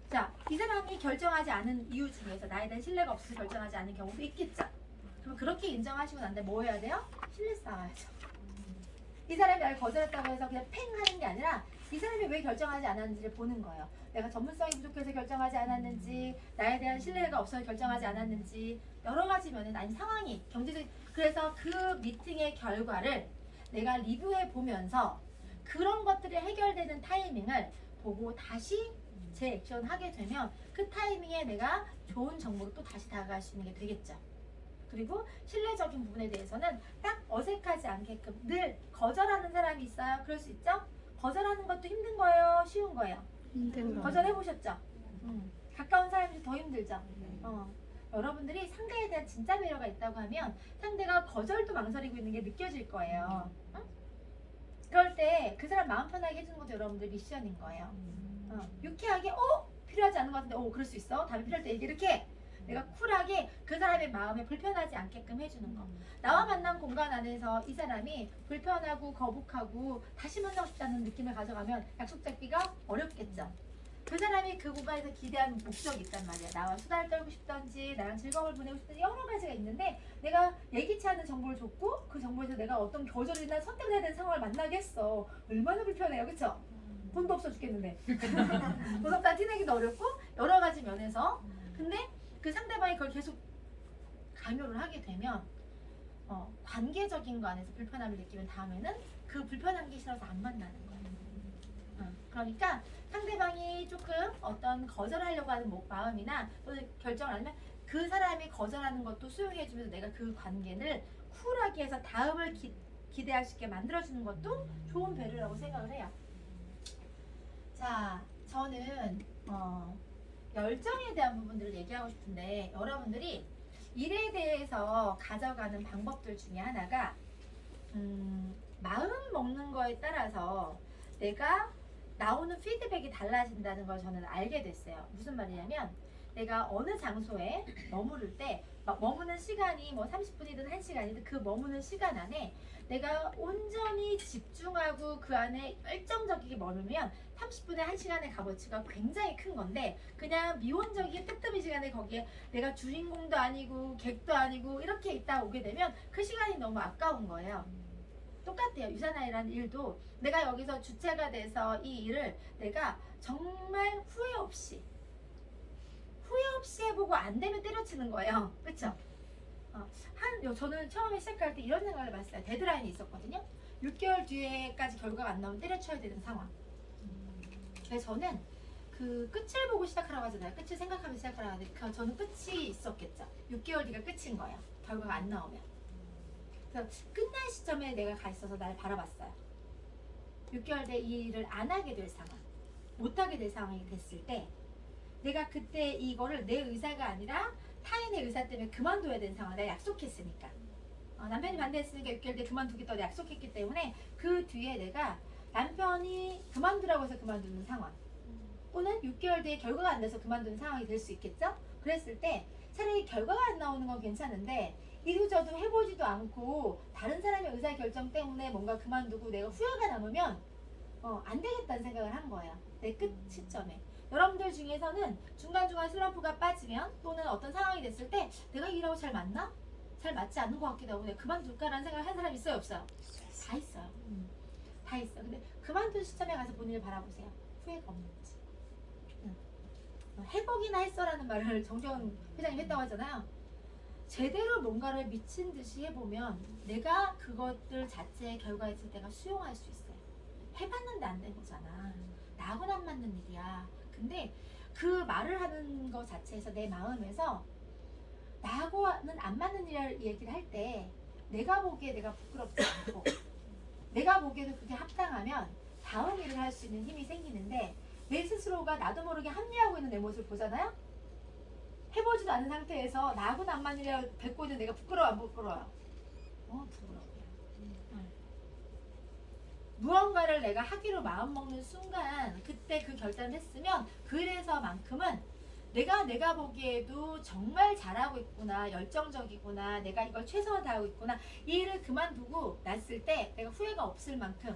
자, 이 사람이 결정하지 않은 이유 중에서 나에 대한 신뢰가 없어서 결정하지 않은 경우도 있겠죠. 그럼 그렇게 인정하시고 난 다음에 뭐 해야 돼요? 신뢰 쌓아야죠. 이 사람이 나를 거절했다고 해서 그냥 팽 하는 게 아니라 이 사람이 왜 결정하지 않았는지를 보는 거예요. 내가 전문성이 부족해서 결정하지 않았는지, 나에 대한 신뢰가 없어서 결정하지 않았는지, 여러 가지 면은 아니 상황이 경제적. 그래서 그 미팅의 결과를 내가 리뷰해 보면서 그런 것들이 해결되는 타이밍을 보고 다시 제 액션 하게 되면 그 타이밍에 내가 좋은 정보로 또 다시 다가갈 수 있는 게 되겠죠. 그리고 신뢰적인 부분에 대해서는 딱 어색하지 않게끔 늘 거절하는 사람이 있어요. 그럴 수 있죠? 거절하는 것도 힘든 거예요? 쉬운 거예요? 힘든 거. 거절해보셨죠? 가까운 사람이 더 힘들죠? 여러분들이 상대에 대한 진짜 배려가 있다고 하면 상대가 거절도 망설이고 있는 게 느껴질 거예요. 응? 그럴 때 그 사람 마음 편하게 해주는 것도 여러분들 미션인 거예요. 유쾌하게 필요하지 않은 것 같은데 그럴 수 있어. 다음에 필요할 때 이렇게 내가 쿨하게 그 사람의 마음에 불편하지 않게끔 해주는 거. 나와 만난 공간 안에서 이 사람이 불편하고 거북하고 다시 만나고 싶다는 느낌을 가져가면 약속 잡기가 어렵겠죠. 그 사람이 그 공간에서 기대하는 목적이 있단 말이야. 나와 수다를 떨고 싶던지 나랑 즐거움을 보내고 싶던지 여러 가지가 있는데 내가 예기치 않은 정보를 줬고 그 정보에서 내가 어떤 거절이나 선택을 해야 되는 상황을 만나겠어. 얼마나 불편해요. 그쵸? 돈도 없어 죽겠는데 돈 없다 티내기도 어렵고 여러 가지 면에서. 근데 그 상대방이 그걸 계속 강요를 하게 되면 관계적인 거 안에서 불편함을 느끼면 다음에는 그 불편한 게 싫어서 안 만나는 거예요. 그러니까 상대방이 조금 어떤 거절하려고 하는 마음이나 또는 결정을 하면 그 사람이 거절하는 것도 수용해주면서 내가 그 관계를 쿨하게 해서 다음을 기대할 수 있게 만들어주는 것도 좋은 배려라고 생각을 해요. 자, 저는 열정에 대한 부분들을 얘기하고 싶은데 여러분들이 일에 대해서 가져가는 방법들 중에 하나가 마음 먹는 거에 따라서 내가 나오는 피드백이 달라진다는 걸 저는 알게 됐어요. 무슨 말이냐면 내가 어느 장소에 머무를 때 머무는 시간이 뭐 30분이든 1시간이든 그 머무는 시간 안에 내가 온전히 집중하고 그 안에 열정적이게 머물면 30분에 1시간의 값어치가 굉장히 큰 건데 그냥 미온적이게 뜨뜨미 시간에 거기에 내가 주인공도 아니고 객도 아니고 이렇게 있다 오게 되면 그 시간이 너무 아까운 거예요. 똑같아요. 유산아이라는 일도 내가 여기서 주체가 돼서 이 일을 내가 정말 후회 없이 해보고 안 되면 때려치는 거예요. 그쵸? 저는 처음에 시작할 때 이런 생각을 해봤어요. 데드라인이 있었거든요. 6개월 뒤에까지 결과가 안 나오면 때려쳐야 되는 상황. 그래서 저는 그 끝을 보고 시작하라고 하잖아요. 끝을 생각하면서 시작하라고 하는데 저는 끝이 있었겠죠. 6개월 뒤가 끝인 거예요. 결과가 안 나오면. 그래서 끝날 시점에 내가 가 있어서 날 바라봤어요. 6개월 뒤에 이 일을 안 하게 될 상황, 못 하게 될 상황이 됐을 때 내가 그때 이거를 내 의사가 아니라 타인의 의사 때문에 그만둬야 되는 상황. 내가 약속했으니까. 남편이 반대했으니까 6개월 뒤에 그만두겠다고 약속했기 때문에 그 뒤에 내가 남편이 그만두라고 해서 그만두는 상황 또는 6개월 뒤에 결과가 안 돼서 그만두는 상황이 될 수 있겠죠? 그랬을 때 차라리 결과가 안 나오는 건 괜찮은데 이도저도 해보지도 않고 다른 사람의 의사결정 때문에 뭔가 그만두고 내가 후회가 남으면 안 되겠다는 생각을 한 거예요. 내 끝 시점에. 여러분들 중에서는 중간중간 슬럼프가 빠지면 또는 어떤 상황이 됐을 때 내가 일하고 잘 맞나? 잘 맞지 않는 것 같기도 하고 내가 그만둘까라는 생각을 한 사람 있어요? 없어요? 다 있어요. 다 있어요. 근데 그만둔 시점에 가서 본인을 바라보세요. 후회가 없는지. 해보기나 했어라는 말을 정재원 회장님 했다고 하잖아요. 제대로 뭔가를 미친 듯이 해보면 내가 그것들 자체의 결과에 있을 때가 수용할 수 있어요. 해봤는데 안 된 거잖아. 나하고는 안 맞는 일이야. 근데 그 말을 하는 것 자체에서 내 마음에서 나하고는 안 맞는 일을 얘기를 할 때 내가 보기에 내가 부끄럽지 않고 내가 보기에도 그게 합당하면 다음 일을 할 수 있는 힘이 생기는데 내 스스로가 나도 모르게 합리하고 있는 내 모습을 보잖아요. 해보지도 않은 상태에서 나하고는 안 맞는 일을 뱉고 있는 내가 부끄러워 안 부끄러워요? 부끄러워요. 무언가를 내가 하기로 마음먹는 순간 그때 그 결단을 했으면 그래서만큼은 내가 보기에도 정말 잘하고 있구나, 열정적이구나, 내가 이걸 최선을 다하고 있구나, 이 일을 그만두고 났을 때 내가 후회가 없을 만큼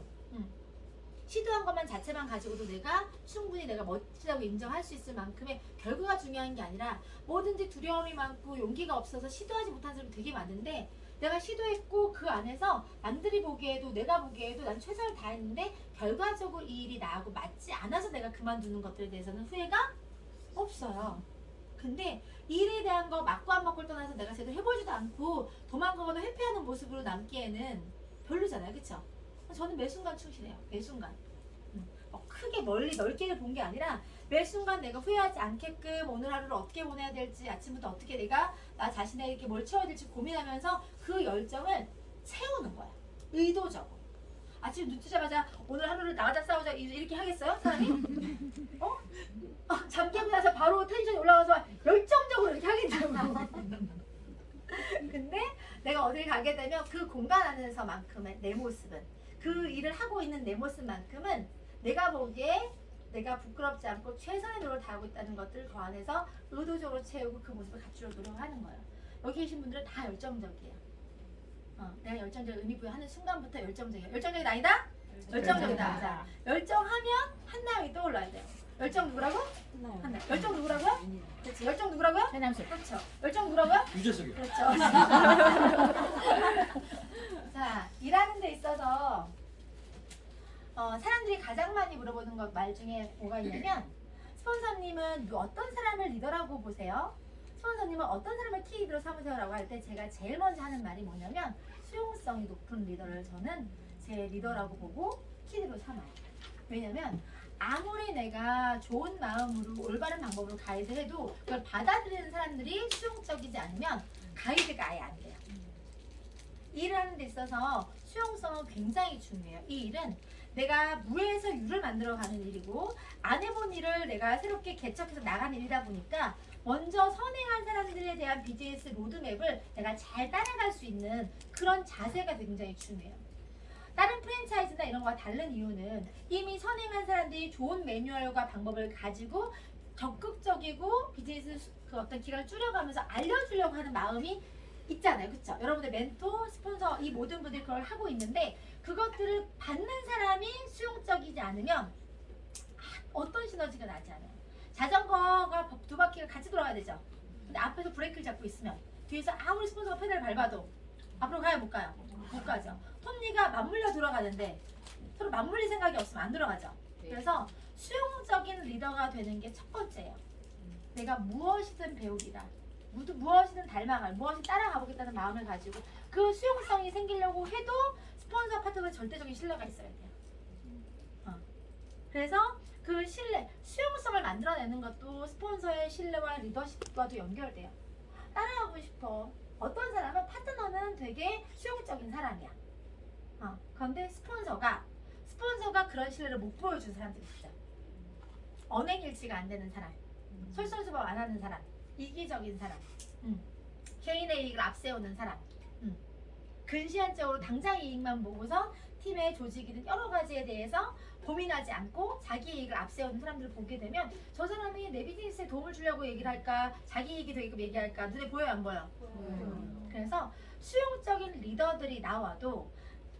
시도한 것만 자체만 가지고도 내가 충분히 내가 멋지다고 인정할 수 있을 만큼의 결과가 중요한 게 아니라 뭐든지 두려움이 많고 용기가 없어서 시도하지 못한 사람이 되게 많은데 내가 시도했고 그 안에서 남들이 보기에도 내가 보기에도 난 최선을 다했는데 결과적으로 이 일이 나하고 맞지 않아서 내가 그만두는 것들에 대해서는 후회가 없어요. 근데 일에 대한 거 맞고 안 맞고를 떠나서 내가 제대로 해보지도 않고 도망가거나 회피하는 모습으로 남기에는 별로잖아요. 그쵸? 저는 매 순간 충실해요. 매 순간. 크게 멀리 넓게를 본 게 아니라 매 순간 내가 후회하지 않게끔 오늘 하루를 어떻게 보내야 될지 아침부터 어떻게 내가 나 자신에게 뭘 채워야 될지 고민하면서 그 열정을 채우는 거야. 의도적으로. 아침 눈 뜨자마자 오늘 하루를 나가자 싸우자 이렇게 하겠어요? 사람이? 잠 깨고 나서 바로 텐션이 올라가서 열정적으로 이렇게 하겠냐고. 근데 내가 어딜 가게 되면 그 공간 안에서만큼은 내 모습은 그 일을 하고 있는 내 모습만큼은 내가 보기에 내가 부끄럽지 않고 최선의 노력을 다하고 있다는 것들을 그 안에서 의도적으로 채우고 그 모습을 갖추려고 노력하는 거예요. 여기 계신 분들은 다 열정적이에요. 내가 열정적인 의미 부여하는 순간부터 열정적이에요. 열정적이 아니다? 열정적이다. 자, 열정하면 한나영이 떠올라야 돼요. 열정 누구라고? 한나영. 열정 누구라고요? 그렇지. 열정 누구라고요? 해남수. 그렇죠. 열정 누구라고요? 유재석이요. 그렇죠. 자, 일하는 데 있어서 사람들이 가장 많이 물어보는 말 중에 뭐가 있냐면 스폰서님은 어떤 사람을 리더라고 보세요? 스폰서님은 어떤 사람을 키 리더로 삼으세요? 라고 할 때 제가 제일 먼저 하는 말이 뭐냐면 수용성이 높은 리더를 저는 제 리더라고 보고 키 리더로 삼아요. 왜냐면 아무리 내가 좋은 마음으로 올바른 방법으로 가이드를 해도 그걸 받아들이는 사람들이 수용적이지 않으면 가이드가 아예 안 돼요. 일을 하는 데 있어서 수용성은 굉장히 중요해요. 이 일은 내가 무에서 유를 만들어가는 일이고 안 해본 일을 내가 새롭게 개척해서 나가는 일이다 보니까 먼저 선행한 사람들에 대한 BJS 로드맵을 내가 잘 따라갈 수 있는 그런 자세가 굉장히 중요해요. 다른 프랜차이즈나 이런 거와 다른 이유는 이미 선행한 사람들이 좋은 매뉴얼과 방법을 가지고 적극적이고 BJS 그 어떤 기간을 줄여가면서 알려주려고 하는 마음이 있잖아요. 그쵸? 여러분들 멘토, 스폰서 이 모든 분들이 그걸 하고 있는데 그것들을 받는 사람이 수용적이지 않으면 어떤 시너지가 나지 않아요. 자전거가 두 바퀴가 같이 돌아가야 되죠. 근데 앞에서 브레이크를 잡고 있으면 뒤에서 아무리 스폰서가 페달을 밟아도 앞으로 가요? 못 가요? 못 가죠. 톱니가 맞물려 돌아가는데 서로 맞물릴 생각이 없으면 안 돌아가죠. 그래서 수용적인 리더가 되는 게 첫 번째예요. 내가 무엇이든 배우리라. 무엇이든 닮아갈, 무엇이 따라가보겠다는 마음을 가지고 그 수용성이 생기려고 해도 스폰서 파트너의 절대적인 신뢰가 있어야 돼요. 그래서 그 신뢰, 수용성을 만들어내는 것도 스폰서의 신뢰와 리더십과도 연결돼요. 따라가고 싶어. 어떤 사람은 파트너는 되게 수용적인 사람이야. 그런데 스폰서가 그런 신뢰를 못 보여준 사람들이 있죠. 언행일치가 안 되는 사람, 솔선수범 안 하는 사람, 이기적인 사람, 개인의 이익을 앞세우는 사람, 근시안적으로 당장 이익만 보고서 팀의 조직이든 여러 가지에 대해서 고민하지 않고 자기 이익을 앞세우는 사람들을 보게 되면 저 사람이 내 비즈니스에 도움을 주려고 얘기를 할까 자기 이익이 되게끔 얘기할까 눈에 보여요 안 보여? 그래서 수용적인 리더들이 나와도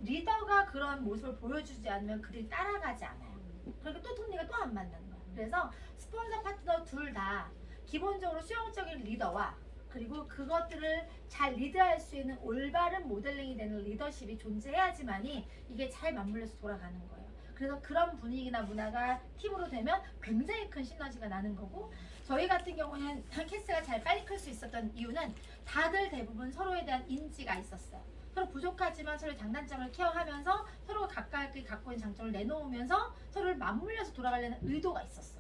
리더가 그런 모습을 보여주지 않으면 그들이 따라가지 않아요. 그러니까 또 톱니가 또 안 맞는 거예요. 그래서 스폰서 파트너 둘 다 기본적으로 수용적인 리더와 그리고 그것들을 잘 리드할 수 있는 올바른 모델링이 되는 리더십이 존재해야지만이 이게 잘 맞물려서 돌아가는 거예요. 그래서 그런 분위기나 문화가 팀으로 되면 굉장히 큰 시너지가 나는 거고 저희 같은 경우는 캐스가 잘 빨리 클 수 있었던 이유는 다들 대부분 서로에 대한 인지가 있었어요. 서로 부족하지만 서로의 장단점을 케어하면서 서로가 각각이 갖고 있는 장점을 내놓으면서 서로를 맞물려서 돌아가려는 의도가 있었어요.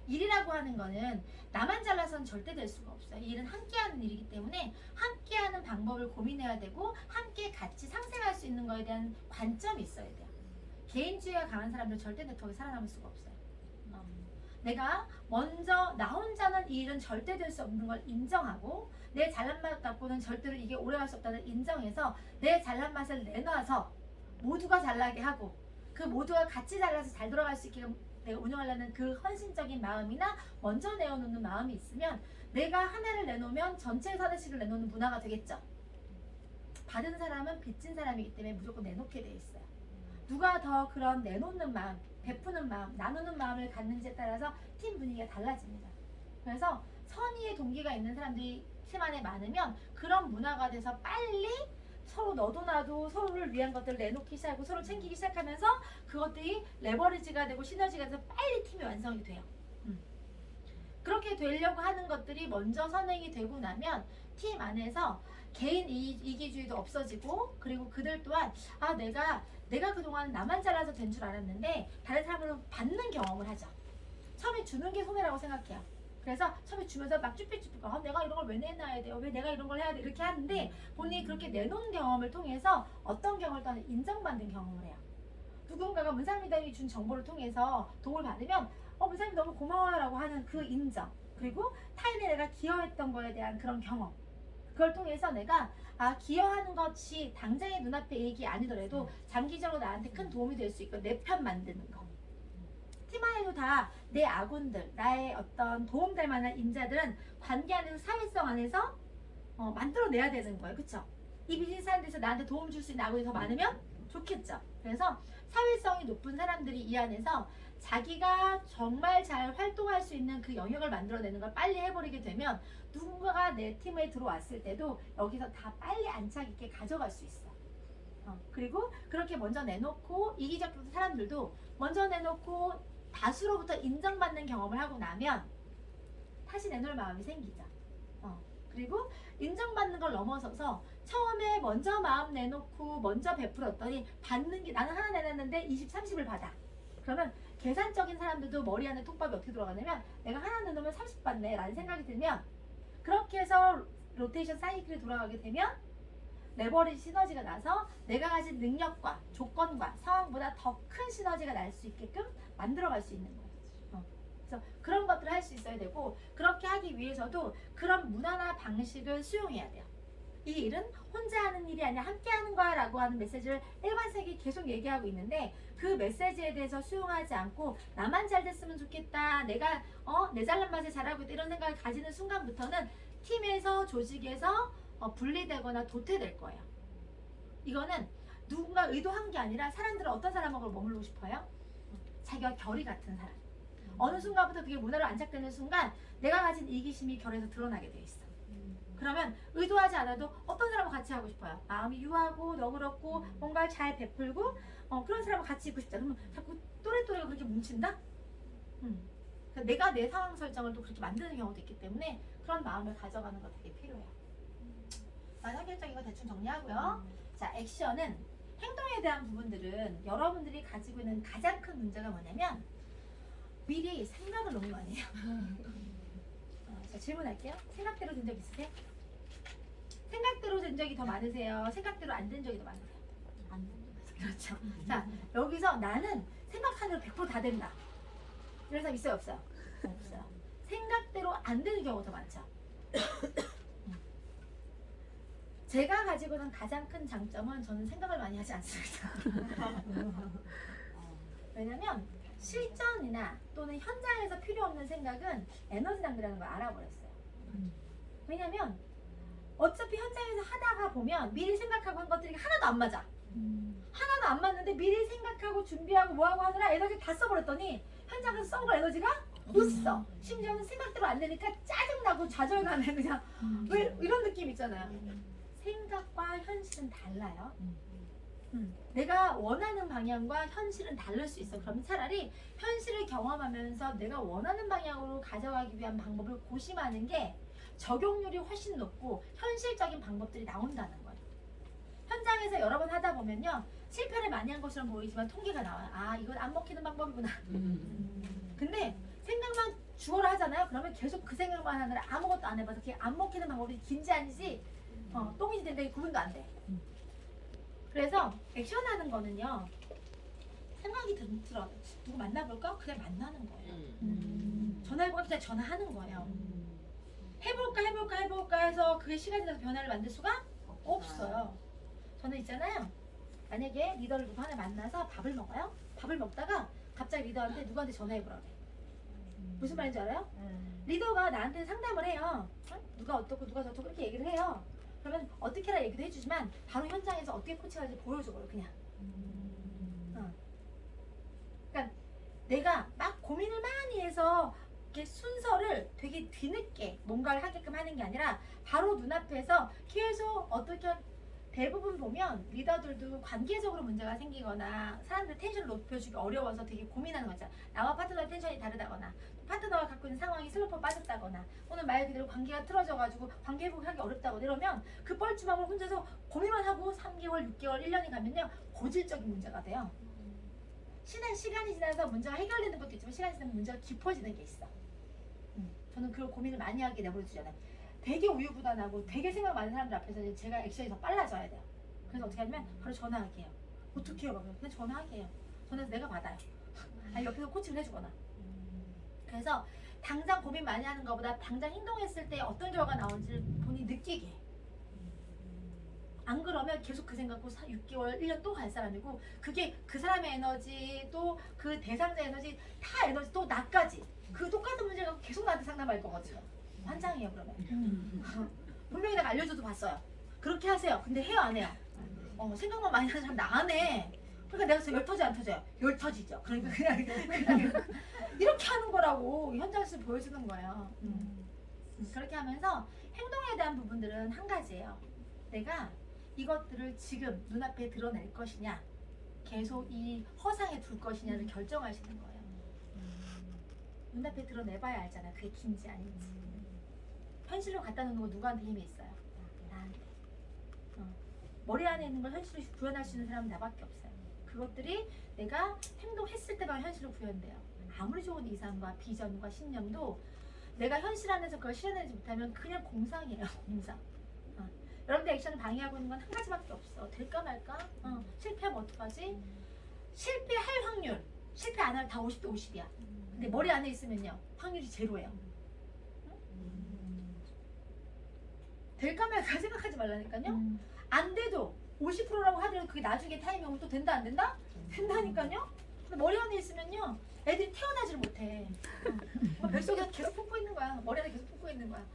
일이라고 하는 거는 나만 잘나서는 절대 될 수가 없어요. 이 일은 함께하는 일이기 때문에 함께하는 방법을 고민해야 되고 함께 같이 상생할 수 있는 거에 대한 관점이 있어야 돼요. 개인주의가 강한 사람들은 절대 네트워크에 살아남을 수가 없어요. 내가 먼저 나 혼자는 이 일은 절대 될 수 없는 걸 인정하고 내 잘난 맛 갖고는 절대로 이게 오래갈 수 없다는 인정해서 내 잘난 맛을 내놔서 모두가 잘나게 하고 그 모두가 같이 잘나서 잘 돌아갈 수 있게 내가 운영하려는 그 헌신적인 마음이나 먼저 내어놓는 마음이 있으면 내가 하나를 내놓으면 전체에서 하나씩을 내놓는 문화가 되겠죠. 받은 사람은 빚진 사람이기 때문에 무조건 내놓게 돼 있어요. 누가 더 그런 내놓는 마음, 베푸는 마음, 나누는 마음을 갖는지에 따라서 팀 분위기가 달라집니다. 그래서 선의의 동기가 있는 사람들이 팀 안에 많으면 그런 문화가 돼서 빨리 서로 너도 나도 서로를 위한 것들을 내놓기 시작하고 서로 챙기기 시작하면서 그것들이 레버리지가 되고 시너지가 돼서 빨리 팀이 완성이 돼요. 그렇게 되려고 하는 것들이 먼저 선행이 되고 나면 팀 안에서 개인 이기주의도 없어지고 그리고 그들 또한 내가 그동안 나만 잘라서 된 줄 알았는데 다른 사람으로 받는 경험을 하죠. 처음에 주는 게 손해라고 생각해요. 그래서 처음에 주면서 막 쭈뼛쭈뼛 내가 이런 걸 왜 내놔야 돼요? 왜 내가 이런 걸 해야 돼? 이렇게 하는데 본인이 그렇게 내놓은 경험을 통해서 어떤 경험을 또한 인정받는 경험을 해요. 누군가가 문상미담이 준 정보를 통해서 도움을 받으면 문상미 너무 고마워요 라고 하는 그 인정 그리고 타인에 내가 기여했던 거에 대한 그런 경험 그걸 통해서 내가 기여하는 것이 당장의 눈앞의 이익이 아니더라도 장기적으로 나한테 큰 도움이 될 수 있고 내 편 만드는 거 팀 안에도 다 내 아군들 나의 어떤 도움될 만한 인자들은 관계 안에서 사회성 안에서 만들어내야 되는 거예요. 그쵸? 이 비즈니스 하는 데서 나한테 도움 줄 수 있는 아군이 더 많으면 좋겠죠. 그래서 사회성이 높은 사람들이 이 안에서 자기가 정말 잘 활동할 수 있는 그 영역을 만들어내는 걸 빨리 해버리게 되면 누군가가 내 팀에 들어왔을 때도 여기서 다 빨리 안착 있게 가져갈 수 있어. 그리고 그렇게 먼저 내놓고 이기적인 사람들도 먼저 내놓고 다수로부터 인정받는 경험을 하고 나면 다시 내놓을 마음이 생기죠. 그리고 인정받는 걸 넘어서서 처음에 먼저 마음 내놓고 먼저 베풀었더니 받는 게 나는 하나 내놨는데 20, 30을 받아. 그러면 계산적인 사람들도 머리 안에 톱밥이 어떻게 들어가냐면 내가 하나 내놓으면 30 받네 라는 생각이 들면 그렇게 해서 로테이션 사이클이 돌아가게 되면 레버리지 시너지가 나서 내가 가진 능력과 조건과 상황보다 더 큰 시너지가 날 수 있게끔 만들어갈 수 있는 거예요. 그래서 그런 것들을 할 수 있어야 되고, 그렇게 하기 위해서도 그런 문화나 방식을 수용해야 돼요. 이 일은 혼자 하는 일이 아니라 함께 하는 거야 라고 하는 메시지를 일반색이 계속 얘기하고 있는데, 그 메시지에 대해서 수용하지 않고 나만 잘 됐으면 좋겠다, 내가 내 잘난 맛에 잘하고 있다, 이런 생각을 가지는 순간부터는 팀에서, 조직에서 분리되거나 도태될 거예요. 이거는 누군가 의도한 게 아니라 사람들은 어떤 사람하고 머물고 싶어요? 자기와 결이 같은 사람. 어느 순간부터 그게 문화로 안착되는 순간 내가 가진 이기심이 결에서 드러나게 돼 있어. 그러면 의도하지 않아도 어떤 사람과 같이 하고 싶어요. 마음이 유하고 너그럽고 뭔가를 잘 베풀고 그런 사람과 같이 있고 싶다. 그러면 자꾸 또래또래가 그렇게 뭉친다? 그러니까 내가 내 상황 설정을 또 그렇게 만드는 경우도 있기 때문에 그런 마음을 가져가는 거 되게 필요해요. 성격적인 거 대충 정리하고요. 자, 액션은 행동에 대한 부분들은 여러분들이 가지고 있는 가장 큰 문제가 뭐냐면 미리 생각을 너무 많이 해요. 자, 질문할게요. 생각대로 된 적 있으세요? 생각대로 된 적이 더 많으세요? 생각대로 안 된 적이 더 많으세요? 안 된 적. 그렇죠. 자, 여기서 나는 생각한 대로 100% 다 된다. 이런 사람 있어요? 없어요? 없어요. 생각대로 안 되는 경우가 더 많죠. 제가 가지고 있는 가장 큰 장점은 저는 생각을 많이 하지 않습니다. 왜냐면 실전이나 또는 현장에서 필요 없는 생각은 에너지 낭비라는 걸 알아버렸어요. 왜냐면 어차피 현장에서 하다가 보면 미리 생각하고 한 것들이 하나도 안 맞아. 하나도 안 맞는데 미리 생각하고 준비하고 뭐하고 하느라 에너지 다 써버렸더니 현장에서 써먹을 에너지가 못 써. 심지어는 생각대로 안 되니까 짜증나고 좌절감에 그냥 왜 이런 느낌 있잖아요. 생각과 현실은 달라요. 내가 원하는 방향과 현실은 다를 수 있어. 그러면 차라리 현실을 경험하면서 내가 원하는 방향으로 가져가기 위한 방법을 고심하는 게 적용률이 훨씬 높고 현실적인 방법들이 나온다는 거예요. 현장에서 여러 번 하다 보면요, 실패를 많이 한 것처럼 보이지만 통계가 나와요. 아, 이건 안 먹히는 방법이구나. 근데 생각만 주어라 하잖아요. 그러면 계속 그 생각만 하느라 아무것도 안 해봐서 그게 안 먹히는 방법이 긴지 아니지 똥인지 된다 이 구분도 안 돼. 그래서 액션하는 거는요, 생각이 들어. 누구 만나볼까? 그냥 만나는 거예요. 전화해볼까? 그냥 전화하는 거예요. 해볼까 해서 그게 시간이 지나서 변화를 만들 수가 없어요. 저는 있잖아요, 만약에 리더를 누구 하나 만나서 밥을 먹어요. 밥을 먹다가 갑자기 리더한테 누구한테 전화해보라 그래. 무슨 말인지 알아요? 리더가 나한테 상담을 해요. 누가 어떻고 누가 저렇고 이렇게 얘기를 해요. 그러면 어떻게 해라 얘기도 해주지만 바로 현장에서 어떻게 코칭하는지 보여줘요. 그냥. 그러니까 내가 막 고민을 많이 해서 이렇게 순서를 되게 뒤늦게 뭔가를 하게끔 하는 게 아니라 바로 눈앞에서 계속 어떻게, 대부분 보면 리더들도 관계적으로 문제가 생기거나 사람들 텐션을 높여주기 어려워서 되게 고민하는 거 있잖아. 나와 파트너의 텐션이 다르다거나 파트너가 갖고 있는 상황이 슬로퍼 빠졌다거나 오늘 말 그대로 관계가 틀어져가지고 관계 회복하기 어렵다고 이러면 그 뻘쭘함을 혼자서 고민만 하고 3개월, 6개월, 1년이 가면요 고질적인 문제가 돼요. 시간이 지나서 문제가 해결되는 것도 있지만 시간이 지나면 문제가 깊어지는 게 있어. 저는 그런 고민을 많이 하게 내버려두잖아요. 되게 우유부단하고 되게 생각 많은 사람들 앞에서 제가 액션이 더 빨라져야 돼요. 그래서 어떻게 하냐면 바로 전화하게 해요. 어떻게 해요? 그냥 전화하게 해요. 전화해서 내가 받아요. 아니 옆에서 코칭을 해주거나. 그래서 당장 고민 많이 하는 것보다 당장 행동했을 때 어떤 결과가 나오는지를 본인이 느끼게 해. 안 그러면 계속 그 생각고 6개월, 1년 또 갈 사람이고, 그게 그 사람의 에너지, 또 그 대상자 에너지, 다 에너지, 또 나까지 그 똑같은 문제가 계속 나한테 상담할 거거든요. 환장해요. 그러면 분명히 내가 알려줘도 봤어요. 그렇게 하세요. 근데 해요 안 해요? 생각만 많이 하는 사람 나 안 해. 그러니까 내가 열 터지 안 터져요? 열 터지죠. 그러니까 그냥 이렇게 하는 거라고 현장에서 보여주는 거예요. 그렇게 하면서 행동에 대한 부분들은 한 가지예요. 내가 이것들을 지금 눈앞에 드러낼 것이냐, 계속 이 허상에 둘 것이냐를 결정하시는 거예요. 눈앞에 드러내봐야 알잖아요. 그게 긴지 아닌지. 현실로 갖다 놓는 거 누구한테 힘이 있어요? 나한테. 머리 안에 있는 걸 현실로 구현할 수 있는 사람은 나밖에 없어요. 그것들이 내가 행동했을 때만 현실로 구현돼요. 아무리 좋은 이상과 비전과 신념도 내가 현실 안에서 그걸 실현하지 못하면 그냥 공상이에요. 공상. 여러분들 액션을 방해하고 있는 건 한 가지밖에 없어. 될까 말까? 실패하면 어떡하지? 실패할 확률, 실패 안 하면 다 50대 50이야. 근데 머리 안에 있으면요 확률이 제로예요. 될까 말까 생각하지 말라니까요. 안 돼도 50%라고 하더라도 그게 나중에 타이밍 오면 또 된다 안 된다? 된다니까요. 근데 머리 안에 있으면요 애들이 태어나지를 못해. 뱃속에 계속 품고 있는 거야. 머리 안에 계속 품고 있는 거야.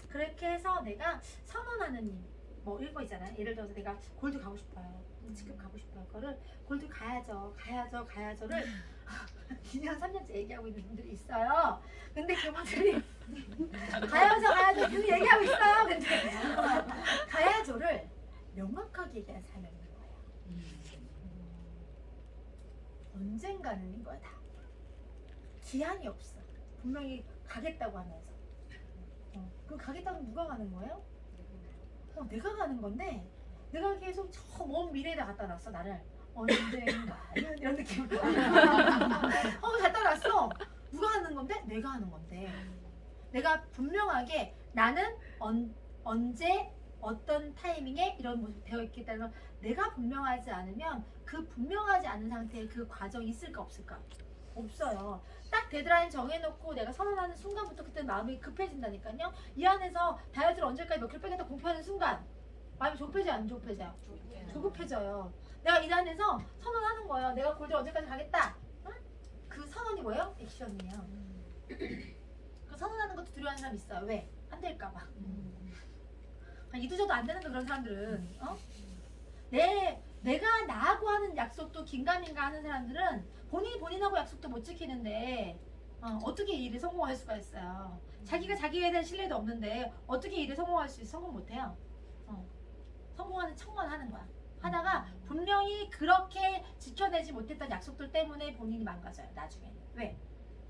그렇게 해서 내가 선언하는 뭐 이런 거 있잖아요. 예를 들어서 내가 골드 가고 싶어요. 직급 가고 싶어요. 그거를 골드 가야죠를 2년 3년째 얘기하고 있는 분들이 있어요. 근데 그분들이 가야죠 계속 얘기하고 있어요. 근데 가야죠를 명확하게 얘기하는 사람이 없는 거예요. 언젠가는 거야 다. 기한이 없어. 분명히 가겠다고 하면서. 그럼 가겠다고 누가 가는 거예요? 내가 가는 건데 내가 계속 저 먼 미래에다 갖다 놨어 나를. 언젠가 이런 느낌으로 갖다 놨어. 누가 하는 건데? 내가 하는 건데. 내가 분명하게 나는 언제 어떤 타이밍에 이런 모습이 되어 있기 때문에 내가 분명하지 않으면 그 분명하지 않은 상태에 그 과정이 있을까 없을까? 없어요. 딱 데드라인 정해놓고 내가 선언하는 순간부터 그때 마음이 급해진다니까요. 이 안에서 다이어트를 언제까지 몇 킬로 빼겠다 공표하는 순간 마음이 조급해져요 안 조급해져요? 조급해져요. 내가 이 안에서 선언하는 거예요. 내가 골드 언제까지 가겠다. 응? 그 선언이 뭐예요? 액션이에요. 그 선언하는 것도 두려워하는 사람 있어요. 왜? 안 될까봐. 이도저도 안 되는 거 그런 사람들은 내가 나하고 하는 약속도 긴가민가 하는 사람들은 본인하고 약속도 못 지키는데 어떻게 이 일에 성공할 수가 있어요. 자기가 자기에 대한 신뢰도 없는데 어떻게 이 일에 성공할 수 있어? 성공 못해요. 성공하는 척만 하는 거야. 하다가 분명히 그렇게 지켜내지 못했던 약속들 때문에 본인이 망가져요. 나중에. 왜?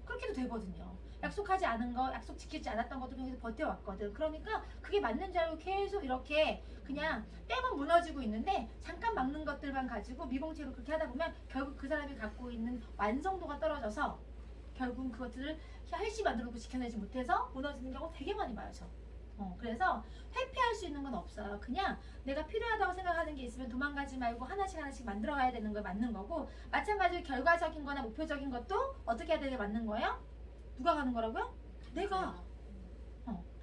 그렇게도 되거든요. 약속하지 않은 거, 약속 지키지 않았던 것도 계속 버텨왔거든. 그러니까 그게 맞는 줄 알고 계속 이렇게 그냥 댐은 무너지고 있는데 잠깐 막는 것들만 가지고 미공채로 그렇게 하다 보면 결국 그 사람이 갖고 있는 완성도가 떨어져서 결국 그것들을 열심히 만들어놓고 지켜내지 못해서 무너지는 경우 되게 많이 봐요. 저. 그래서 회피할 수 있는 건 없어요. 그냥 내가 필요하다고 생각하는 게 있으면 도망가지 말고 하나씩 만들어 가야 되는 거 맞는 거고, 마찬가지로 결과적인 거나 목표적인 것도 어떻게 해야 되는 게 맞는 거예요? 누가 가는 거라고요? 내가.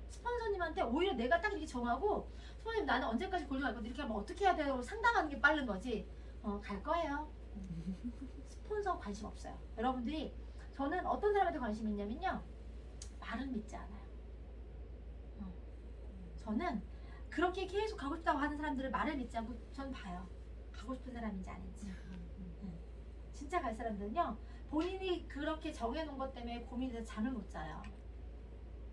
스폰서님한테 오히려 내가 딱 이렇게 정하고, 스폰서님 나는 언제까지 골드 갈 건데 이렇게 하면 어떻게 해야 돼요? 상담하는 게 빠른 거지. 갈 거예요. 스폰서 관심 없어요. 여러분들이, 저는 어떤 사람한테 관심이 있냐면요, 말은 믿지 않아요. 저는 그렇게 계속 가고 싶다고 하는 사람들을 말을 믿지 않고 전 봐요. 가고 싶은 사람인지 아닌지. 진짜 갈 사람들은요, 본인이 그렇게 정해놓은 것 때문에 고민이 돼서 잠을 못 자요.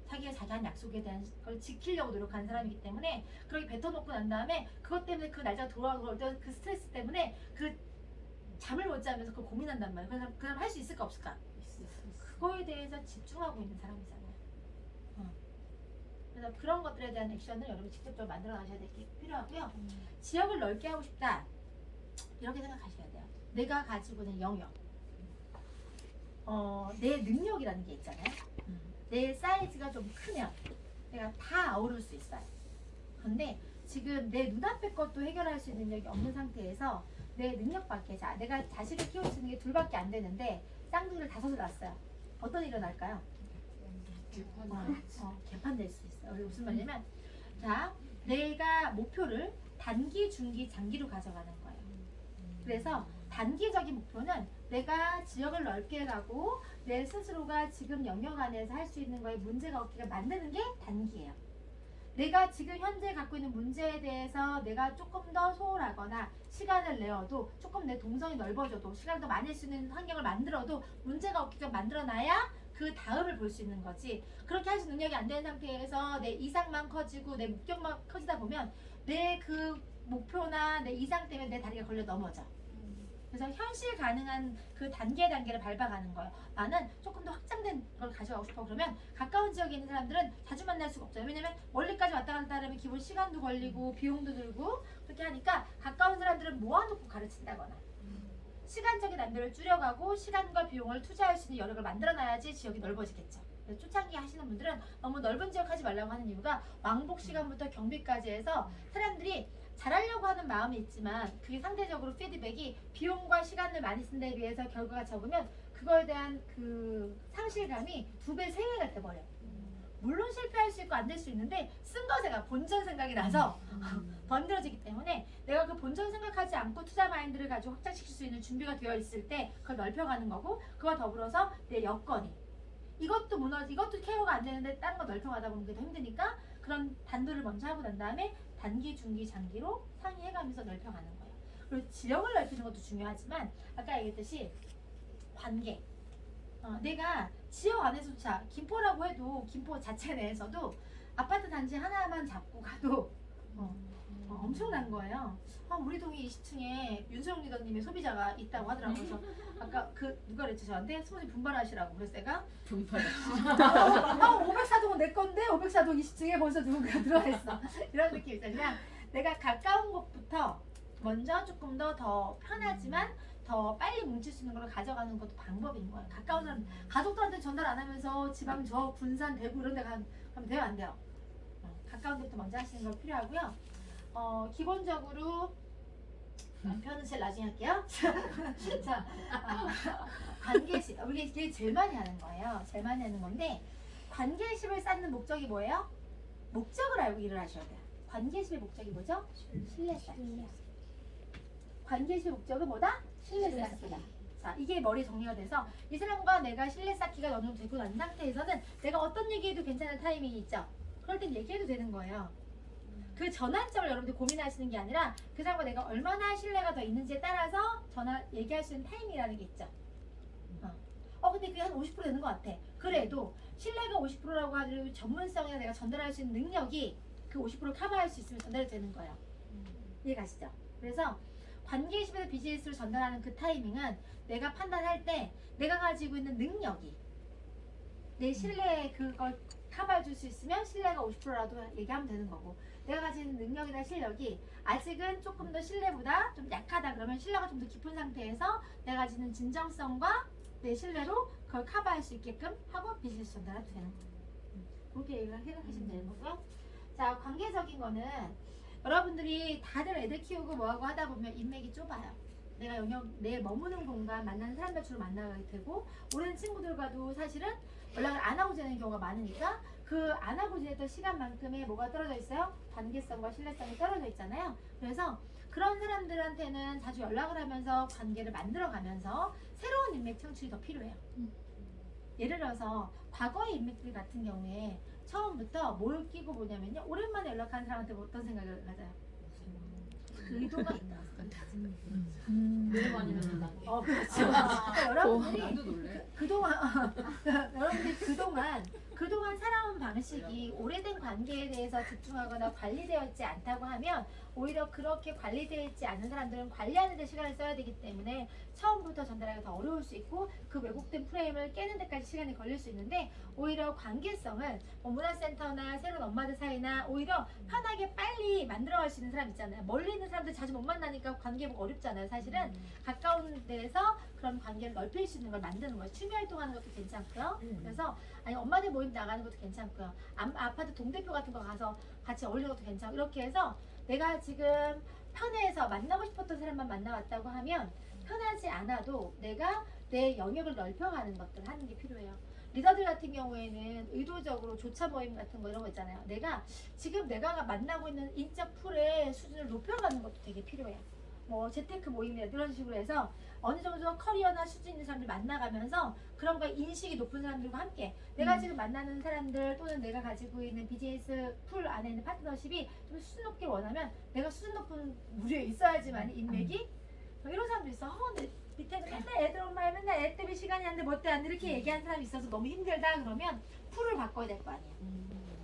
자기가 자기한 약속에 대한 걸 지키려고 노력하는 사람이기 때문에 그렇게 뱉어놓고 난 다음에 그것 때문에 그 날짜가 돌아올 때 그 스트레스 때문에 그 잠을 못 자면서 그걸 고민한단 말이에요. 그래서 그 사람 할 수 있을까 없을까? 그거에 대해서 집중하고 있는 사람이잖아요. 그래서 그런 것들에 대한 액션을 여러분 직접적으로 만들어 가셔야 될 게 필요하고요. 지역을 넓게 하고 싶다, 이렇게 생각하셔야 돼요. 내가 가지고 있는 영역, 내 능력이라는 게 있잖아요. 내 사이즈가 좀 크면 내가 다 아우를 수 있어요. 근데 지금 내 눈앞에 것도 해결할 수 있는 능력이 없는 상태에서 내 능력밖에, 내가 자식을 키울 수 있는 게 둘밖에 안 되는데 쌍둥이를 5을 낳았어요. 어떤 일이 일어날까요? 개판될 수 있어요. 무슨 말이냐면, 자, 내가 목표를 단기, 중기, 장기로 가져가는 거예요. 그래서 단기적인 목표는 내가 지역을 넓게 가고 내 스스로가 지금 영역 안에서 할 수 있는 거에 문제가 없게 만드는 게 단기예요. 내가 지금 현재 갖고 있는 문제에 대해서 내가 조금 더 소홀하거나 시간을 내어도, 조금 내 동선이 넓어져도, 시간을 더 많이 쓸 수 있는 환경을 만들어도 문제가 없게끔 만들어놔야 그 다음을 볼 수 있는 거지. 그렇게 할 수 있는 능력이 안 되는 상태에서 내 이상만 커지고 내 목적만 커지다 보면 내 그 목표나 내 이상 때문에 내 다리가 걸려 넘어져. 그래서 현실 가능한 그 단계를 밟아가는 거예요. 나는 조금 더 확장된 걸 가져가고 싶어. 그러면 가까운 지역에 있는 사람들은 자주 만날 수가 없어요. 왜냐면 멀리까지 왔다 갔다 하려면 기본 시간도 걸리고 비용도 들고 그렇게 하니까 가까운 사람들은 모아놓고 가르친다거나 시간적인 난도를 줄여가고 시간과 비용을 투자할 수 있는 여력을 만들어놔야지 지역이 넓어지겠죠. 그래서 초창기 하시는 분들은 너무 넓은 지역 하지 말라고 하는 이유가 왕복 시간부터 경비까지 해서 사람들이 잘하려고 하는 마음이 있지만 그게 상대적으로 피드백이 비용과 시간을 많이 쓴 데 비해서 결과가 적으면 그거에 대한 그 상실감이 2배, 3배가 돼버려. 물론 실패할 수 있고 안 될 수 있는데 쓴 거 제가 본전 생각이 나서 번들어지기 때문에 내가 그 본전 생각하지 않고 투자 마인드를 가지고 확장시킬 수 있는 준비가 되어 있을 때 그걸 넓혀가는 거고, 그와 더불어서 내 여건이 이것도 이것도 케어가 안 되는데 다른 거 넓혀가다 보면 그게 더 힘드니까 그런 단도를 먼저 하고 난 다음에 단기, 중기, 장기로 상의해가면서 넓혀가는 거예요. 그리고 지역을 넓히는 것도 중요하지만 아까 얘기했듯이 관계, 내가 지역 안에서조차 김포라고 해도 김포 자체 내에서도 아파트 단지 하나만 잡고 가도 엄청난 거예요. 우리 동이 20층에 윤소영 리더님의 소비자가 있다고 하더라고요. 그래서 아까 누가 그랬죠 저한테? 소문이 분발하시라고. 그래서 내가 504동은 내 건데 504동 20층에 벌써 누군가 들어와 있어. 이런 느낌이 있어요. 그냥 내가 가까운 곳부터 먼저 조금 더 편하지만 더 빨리 뭉칠 수 있는 걸 가져가는 것도 방법인 거예요. 가까운 사람, 가족들한테 전달 안 하면서 지방 저 군산, 대구 이런 데 가면 돼요? 안 돼요? 가까운 데부터 먼저 하시는 거 필요하고요. 기본적으로 표현은 제일 나중에 할게요. 자, 관계식. 우리 이게 제일 많이 하는 거예요. 제일 많이 하는 건데 관계식을 쌓는 목적이 뭐예요? 목적을 알고 일을 하셔야 돼요. 관계식의 목적이 뭐죠? 신뢰 쌓기. 관계식 목적은 뭐다? 신뢰 쌓기다. 자, 이게 머리 정리가 돼서 이 사람과 내가 신뢰 쌓기가 어느 정도 되고 난 상태에서는 내가 어떤 얘기해도 괜찮은 타이밍이 있죠. 그럴 땐 얘기해도 되는 거예요. 그 전환점을 여러분들 고민하시는 게 아니라 그 사람과 내가 얼마나 신뢰가 더 있는지에 따라서 얘기할 수 있는 타이밍이라는 게 있죠. 근데 그게 한 50% 되는 것 같아. 그래도 신뢰가 50%라고 하더라도 전문성이나 내가 전달할 수 있는 능력이 그 50% 커버할 수 있으면 전달이 되는 거예요. 이해가시죠? 그래서 관계식에서 비즈니스를 전달하는 그 타이밍은 내가 판단할 때 내가 가지고 있는 능력이 내 신뢰에 그걸 커버해 줄 수 있으면 신뢰가 50%라도 얘기하면 되는 거고, 내가 가지고 있는 능력이나 실력이 아직은 조금 더 신뢰보다 좀 약하다 그러면 신뢰가 좀 더 깊은 상태에서 내가 가지고 있는 진정성과 내 신뢰로 그걸 커버할 수 있게끔 하고 비즈니스 전달해도 되는 거예요. 그렇게 생각하시면 되는 거고요. 자, 관계적인 거는 여러분들이 다들 애들 키우고 뭐하고 하다 보면 인맥이 좁아요. 내가 내 머무는 공간, 만나는 사람들 주로 만나게 되고, 오랜 친구들과도 사실은 연락을 안 하고 지내는 경우가 많으니까 그 안 하고 지냈던 시간만큼의 뭐가 떨어져 있어요? 관계성과 신뢰성이 떨어져 있잖아요. 그래서 그런 사람들한테는 자주 연락을 하면서 관계를 만들어가면서 새로운 인맥 창출이 더 필요해요. 예를 들어서 과거의 인맥들 같은 경우에 처음부터 뭘 끼고 보냐면요, 오랜만에 연락하는 사람한테 어떤 생각을 가져요? 의도가 있다. 그렇죠. 그러니까 여러분들이 그동안 살아온 방식이 오래된 관계에 대해서 집중하거나 관리되어 있지 않다고 하면 오히려 그렇게 관리되어 있지 않은 사람들은 관리하는 데 시간을 써야 되기 때문에 처음부터 전달하기가 더 어려울 수 있고 그 왜곡된 프레임을 깨는 데까지 시간이 걸릴 수 있는데, 오히려 관계성을 문화센터나 새로운 엄마들 사이나 오히려 편하게 빨리 만들어갈 수 있는 사람 있잖아요. 멀리 있는 사람들 자주 못 만나니까 관계 어렵잖아요. 사실은 가까운 데에서 그런 관계를 넓힐 수 있는 걸 만드는 거예요. 취미 활동하는 것도 괜찮고요. 그래서 엄마들 모임 나가는 것도 괜찮고요. 아파트 동대표 같은 거 가서 같이 어울리는 것도 괜찮고, 이렇게 해서 내가 지금 편해서 만나고 싶었던 사람만 만나왔다고 하면 편하지 않아도 내가 내 영역을 넓혀가는 것들을 하는 게 필요해요. 리더들 같은 경우에는 의도적으로 조차 모임 같은 거 이런 거 있잖아요. 지금 내가 만나고 있는 인적 풀의 수준을 높여가는 것도 되게 필요해요. 뭐 재테크 모임이나 이런 식으로 해서 어느 정도 커리어나 수준 있는 사람들 만나가면서 그런 거 인식이 높은 사람들과 함께 내가 지금 만나는 사람들 또는 내가 가지고 있는 비즈니스 풀 안에 있는 파트너십이 좀 수준 높게 원하면 내가 수준 높은 무리에 있어야지만 인맥이 이런 사람도 있어. 근데 밑에서 맨날 애들 엄마야 맨날 애 때문에 시간이 안 돼 뭐 때 안 돼 이렇게 얘기하는 사람이 있어서 너무 힘들다 그러면 풀을 바꿔야 될 거 아니에요.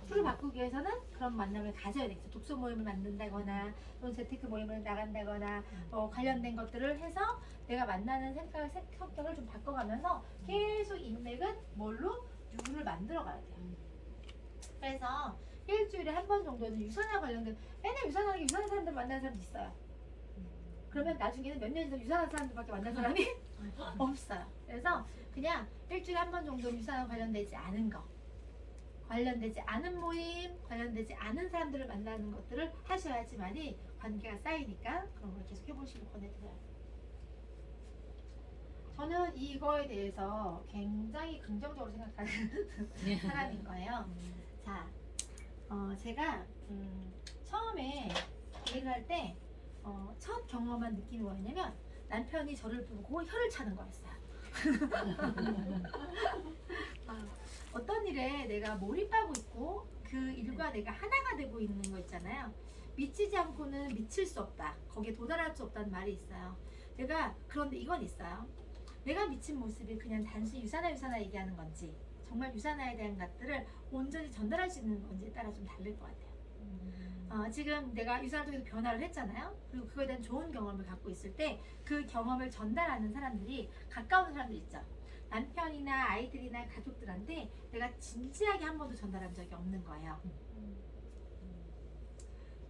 풀을 바꾸기 위해서는 그런 만남을 가져야 되겠죠. 독서 모임을 만든다거나 또는 재테크 모임을 나간다거나 관련된 것들을 해서 내가 만나는 성격을 좀 바꿔가면서 계속 인맥은 누구를 만들어가야 돼요. 그래서 일주일에 한 번 정도는 유산화 관련된, 맨날 유산하는 사람들 만나는 사람도 있어요. 그러면 나중에는 몇 년 있어 유산한 사람들밖에 만난 사람이 없어요. 그래서 그냥 일주일에 한 번 정도 유산과 관련되지 않은 거, 관련되지 않은 모임, 관련되지 않은 사람들을 만나는 것들을 하셔야지만이 관계가 쌓이니까 그런 걸 계속 해보시길 권해드려요. 저는 이거에 대해서 굉장히 긍정적으로 생각하는 사람인 거예요. 자, 제가 처음에 일을 할 때 첫 경험한 느낌이 뭐였냐면 남편이 저를 보고 혀를 차는 거였어요. 어떤 일에 내가 몰입하고 있고 그 일과 내가 하나가 되고 있는 거 있잖아요. 미치지 않고는 미칠 수 없다. 거기에 도달할 수 없다는 말이 있어요. 그런데 이건 있어요. 내가 미친 모습이 그냥 단순히 유산화 얘기하는 건지 정말 유산화에 대한 것들을 온전히 전달할 수 있는 건지에 따라 좀 다를 것 같아요. 지금 내가 유산을 통해서 변화를 했잖아요. 그리고 그거에 대한 좋은 경험을 갖고 있을 때 그 경험을 전달하는 사람들이 가까운 사람들 있죠. 남편이나 아이들이나 가족들한테 내가 진지하게 한 번도 전달한 적이 없는 거예요.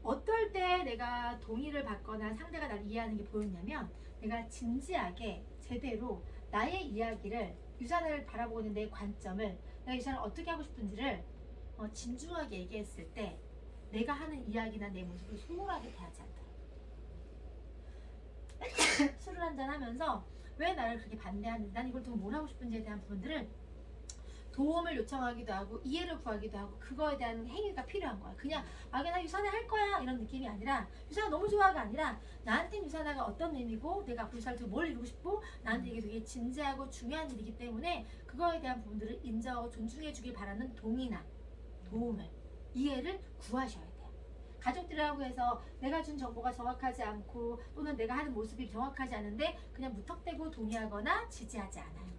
어떨 때 내가 동의를 받거나 상대가 나를 이해하는 게 보였냐면 내가 진지하게 제대로 나의 이야기를 유산을 바라보고 있는 내 관점을 내가 유산을 어떻게 하고 싶은지를 진중하게 얘기했을 때 내가 하는 이야기나 내 모습을 소홀하게 대하지 않다. 술을 한잔 하면서 왜 나를 그렇게 반대하는지, 난 이걸 더 뭘 하고 싶은지에 대한 부분들을 도움을 요청하기도 하고 이해를 구하기도 하고 그거에 대한 행위가 필요한 거야. 그냥 나 유산화 할 거야 이런 느낌이 아니라 유산화 너무 좋아가 아니라 나한테 유산화가 어떤 의미고 내가 앞으로 유산을 통해 뭘 이루고 싶고 나한테 이게 되게 진지하고 중요한 일이기 때문에 그거에 대한 부분들을 인정하고 존중해 주길 바라는 동의나 도움을 이해를 구하셔야 돼요. 가족들하고 해서 내가 준 정보가 정확하지 않고 또는 내가 하는 모습이 정확하지 않은데 그냥 무턱대고 동의하거나 지지하지 않아요.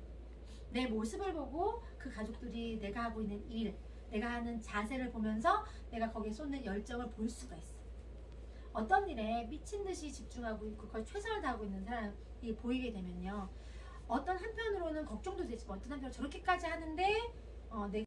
내 모습을 보고 그 가족들이 내가 하고 있는 일, 내가 하는 자세를 보면서 내가 거기에 쏟는 열정을 볼 수가 있어. 어떤 일에 미친 듯이 집중하고 있고 그걸 최선을 다하고 있는 사람이 보이게 되면요. 어떤 한편으로는 걱정도 되지만 어떤 한편으로 저렇게까지 하는데 내가